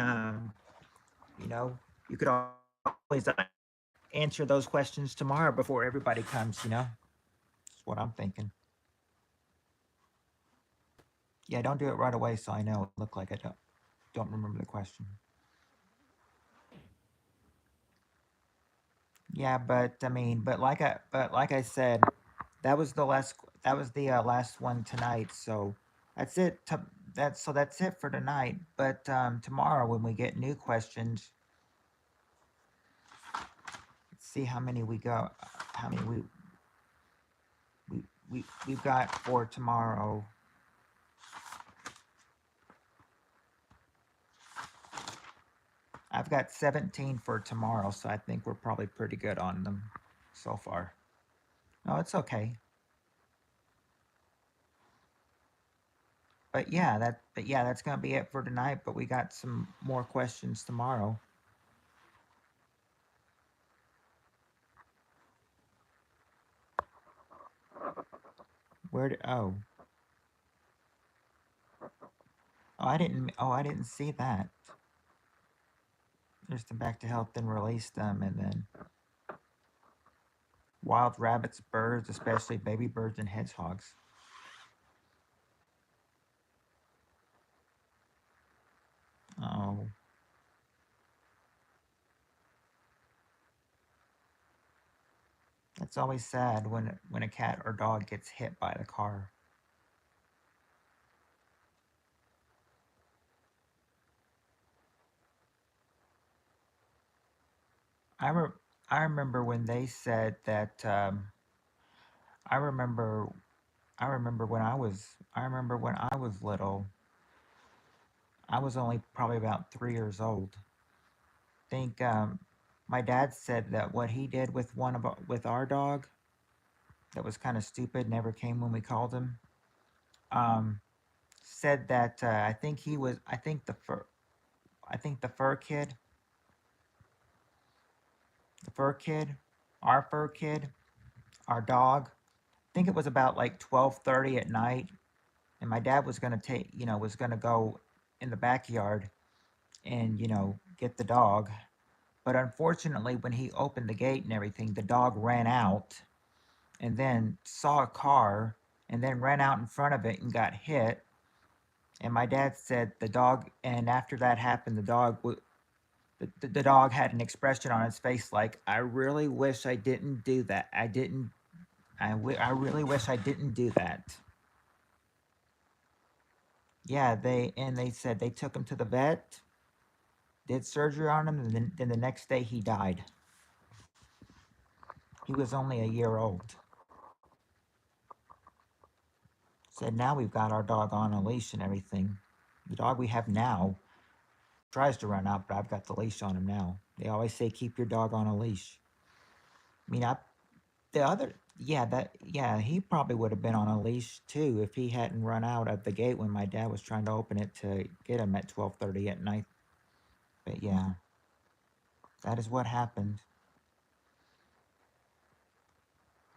A: you know, you could always answer those questions tomorrow before everybody comes. That's what I'm thinking. Yeah, don't do it right away, so I know it look like I don't remember the question. Yeah, but I mean, but like I said, that was the last one tonight. So that's it. That's it for tonight. But tomorrow when we get new questions, let's see how many we go. How many we've got for tomorrow. I've got 17 for tomorrow, so I think we're probably pretty good on them so far. No, it's okay. But yeah, that's gonna be it for tonight. But we got some more questions tomorrow. Where did I didn't see that. Nursed them back to health, then released them, and then wild rabbits, birds, especially baby birds and hedgehogs. Oh, that's always sad when a cat or dog gets hit by the car. I re- I remember when they said that. I remember I remember when I was little. I was only probably about 3 years old. Think my dad said that what he did with with our dog that was kind of stupid, never came when we called him. Um, said that I think he was I think the fur kid, our fur kid, our dog. I think it was about like 12:30 at night, and my dad was gonna was gonna go in the backyard and get the dog. But unfortunately, when he opened the gate and everything, the dog ran out and then saw a car and then ran out in front of it and got hit. And my dad said the dog, and after that happened, the dog had an expression on its face like, I really wish I didn't do that. I really wish I didn't do that. Yeah, they said they took him to the vet, did surgery on him, and then the next day he died. He was only a year old. Said now we've got our dog on a leash and everything. The dog we have now tries to run out, but I've got the leash on him now. They always say keep your dog on a leash. I mean, the other yeah, he probably would have been on a leash too if he hadn't run out of the gate when my dad was trying to open it to get him at 12:30 at night. But yeah, that is what happened.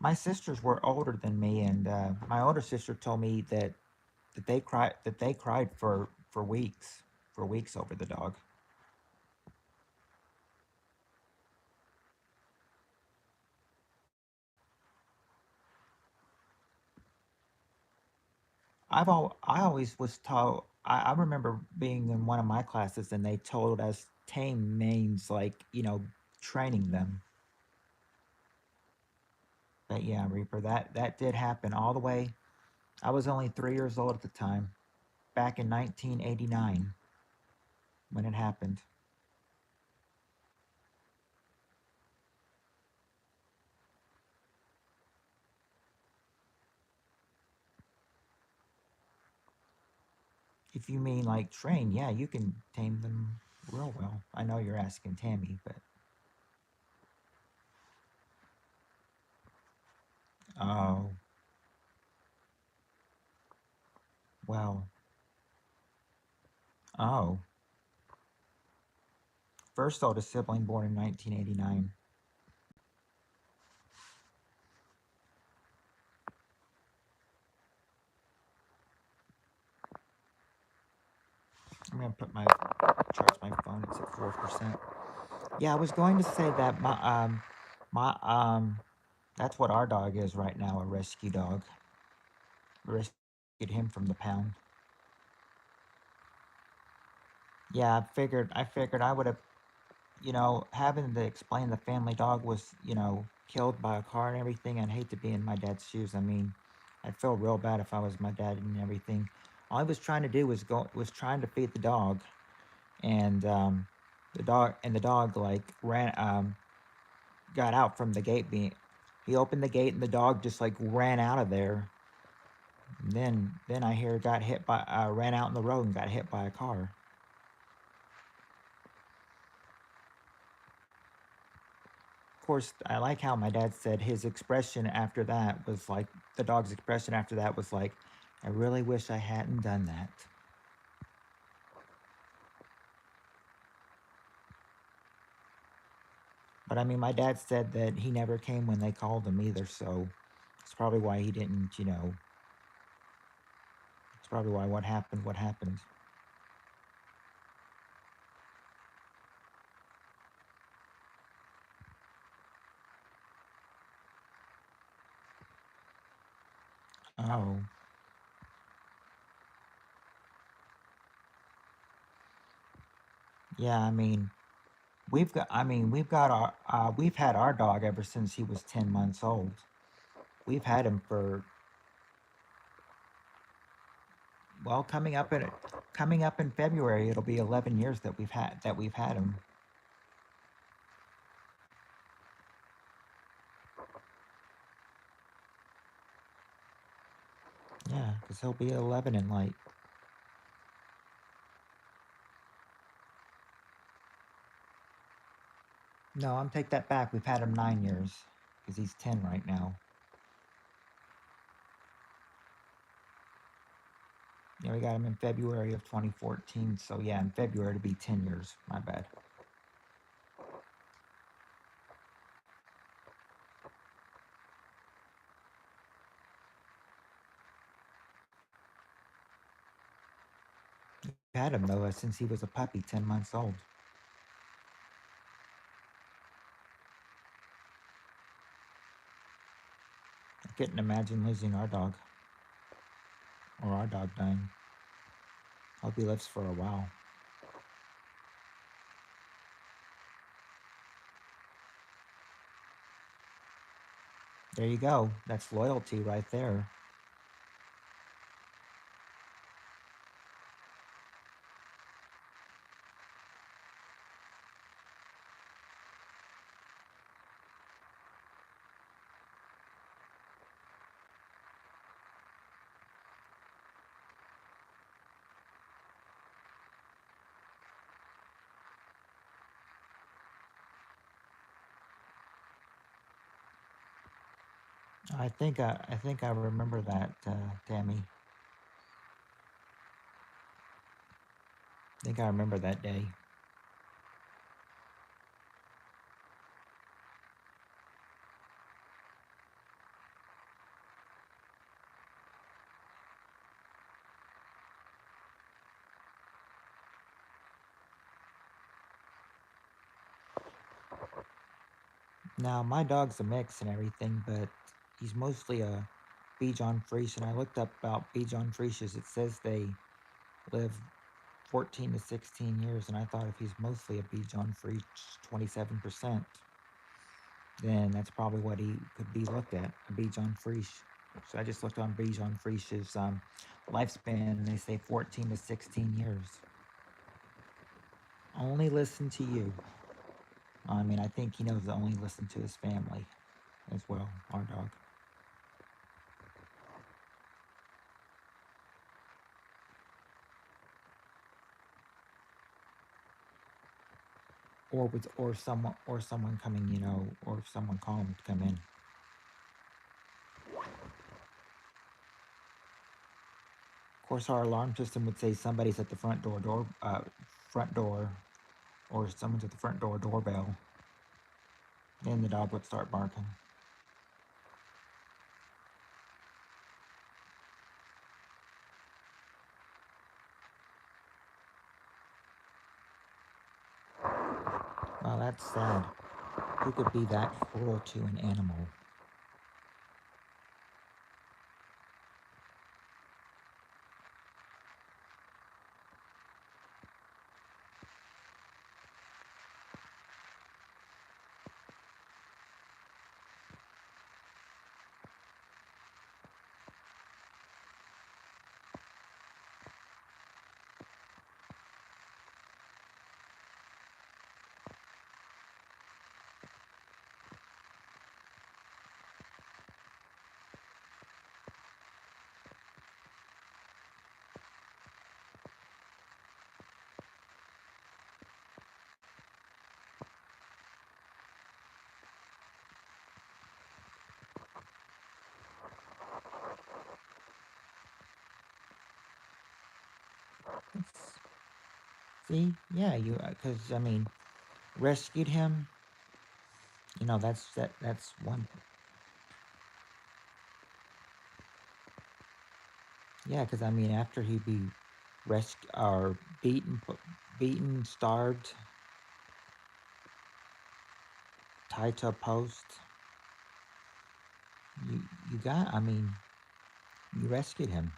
A: My sisters were older than me, and my older sister told me that they cried for weeks over the dog. I always was taught. I remember being in one of my classes, and they told us tame means like training them. But yeah, Reaper, that did happen all the way. I was only 3 years old at the time, back in 1989 when it happened. If you mean like train, yeah, you can tame them real well. I know you're asking Tammy, but oh well, oh. First oldest sibling born in 1989. I'm gonna charge my phone. It's at 4%. Yeah, I was going to say that my that's what our dog is right now, a rescue dog. We rescued him from the pound. Yeah, I figured I would have, having to explain the family dog was, killed by a car and everything. I'd hate to be in my dad's shoes. I mean, I'd feel real bad if I was my dad and everything. All I was trying to do was trying to feed the dog, and the dog like ran. got out from the gate. He opened the gate and the dog just like ran out of there. And then I hear got hit by ran out in the road and got hit by a car. Of course, I like how my dad said his expression after that was like the dog's expression after that was like, I really wish I hadn't done that. But I mean, my dad said that he never came when they called him either, so it's probably why he didn't, it's probably why what happened. Oh, yeah, we've had our dog ever since he was 10 months old. We've had him for, well, coming up in February, it'll be 11 years that we've had him. Yeah, because he'll be 11 in like, no, I'm take that back. We've had him 9 years because he's 10 right now. Yeah, we got him in February of 2014. So yeah, in February to be 10 years. My bad. We've had him though since he was a puppy, 10 months old. I couldn't imagine losing our dog or our dog dying. Hope he lives for a while. There you go. That's loyalty right there. I think I remember that, Tammy. I think I remember that day. Now my dog's a mix and everything, but he's mostly a Bichon Frise. And I looked up about Bichon Frises. It says they live 14 to 16 years, and I thought if he's mostly a Bichon Frise, 27%, then that's probably what he could be looked at, a Bichon Frise. So I just looked on Bichon Frise's lifespan, and they say 14 to 16 years. Only listen to you. I mean, I think he knows to only listen to his family as well, our dog. Or someone coming, or someone calling him to come in. Of course, our alarm system would say somebody's at the front door, or someone's at the front door doorbell. Then the dog would start barking. Well, that's sad. Who could be that cruel to an animal? See, yeah, you because I mean, rescued him. You know, that's one. Yeah, because I mean, after he be rescued or beaten, starved, tied to a post, you you got. I mean, you rescued him.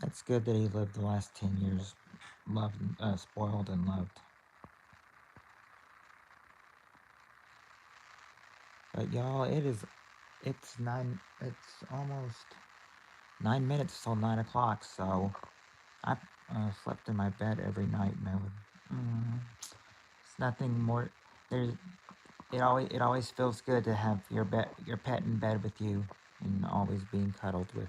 A: That's good that he lived the last 10 years, loved, spoiled and loved. But y'all, it's nine. It's almost 9 minutes till 9 o'clock. So I slept in my bed every night, and I would. It's nothing more. There's it always feels good to have your pet in bed with you and always being cuddled with.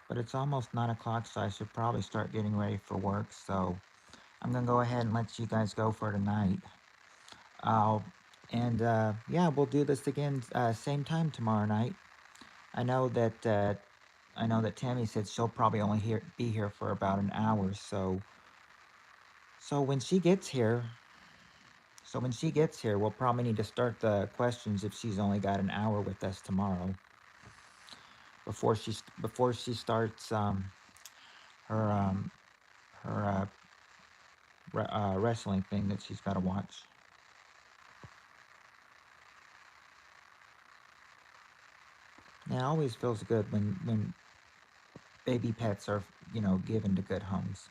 A: But it's almost 9 o'clock, so I should probably start getting ready for work. So I'm gonna go ahead and let you guys go for tonight. I'll and yeah, we'll do this again same time tomorrow night. I know that Tammy said she'll probably only be here for about an hour. So when she gets here, we'll probably need to start the questions if she's only got an hour with us tomorrow before she starts her her wrestling thing that she's got to watch. Yeah, it always feels good when baby pets are given to good homes.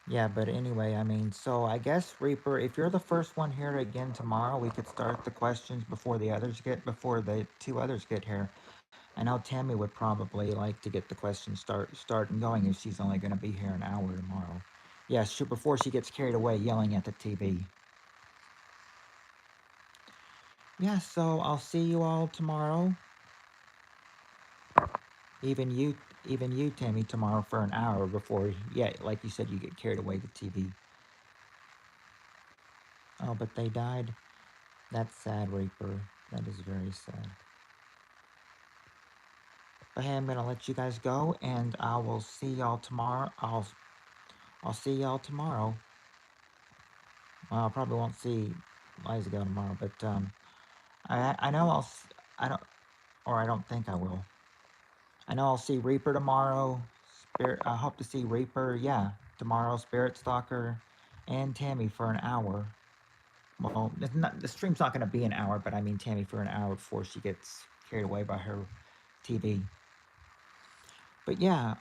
A: Yeah, but anyway, I mean, so I guess Reaper, if you're the first one here again tomorrow, we could start the questions before the two others get here. I know Tammy would probably like to get the questions starting going if she's only going to be here an hour tomorrow. Yeah, before she gets carried away yelling at the TV. Yeah, so I'll see you all tomorrow. Even you, Tammy, tomorrow for an hour before. Yeah, like you said, you get carried away with TV. Oh, but they died. That's sad, Reaper. That is very sad. But hey, I'm gonna let you guys go, and I will see y'all tomorrow. I'll see y'all tomorrow. Well, I probably won't see Liza go tomorrow, but I know I don't, or I don't think I will. I know I'll see Reaper tomorrow. I hope to see Reaper. Yeah, tomorrow. Spirit Stalker, and Tammy for an hour. Well, the stream's not going to be an hour, but I mean Tammy for an hour before she gets carried away by her TV. But yeah,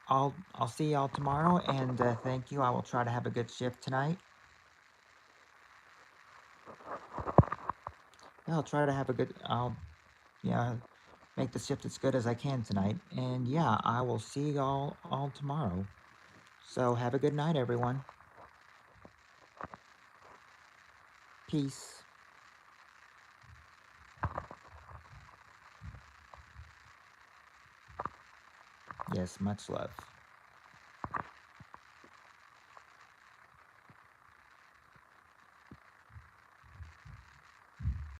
A: I'll see y'all tomorrow, and thank you. I will try to have a good shift tonight. Yeah, I'll try to have a good. I'll yeah make the shift as good as I can tonight, and yeah, I will see y'all all tomorrow. So have a good night, everyone. Peace. Yes, much love.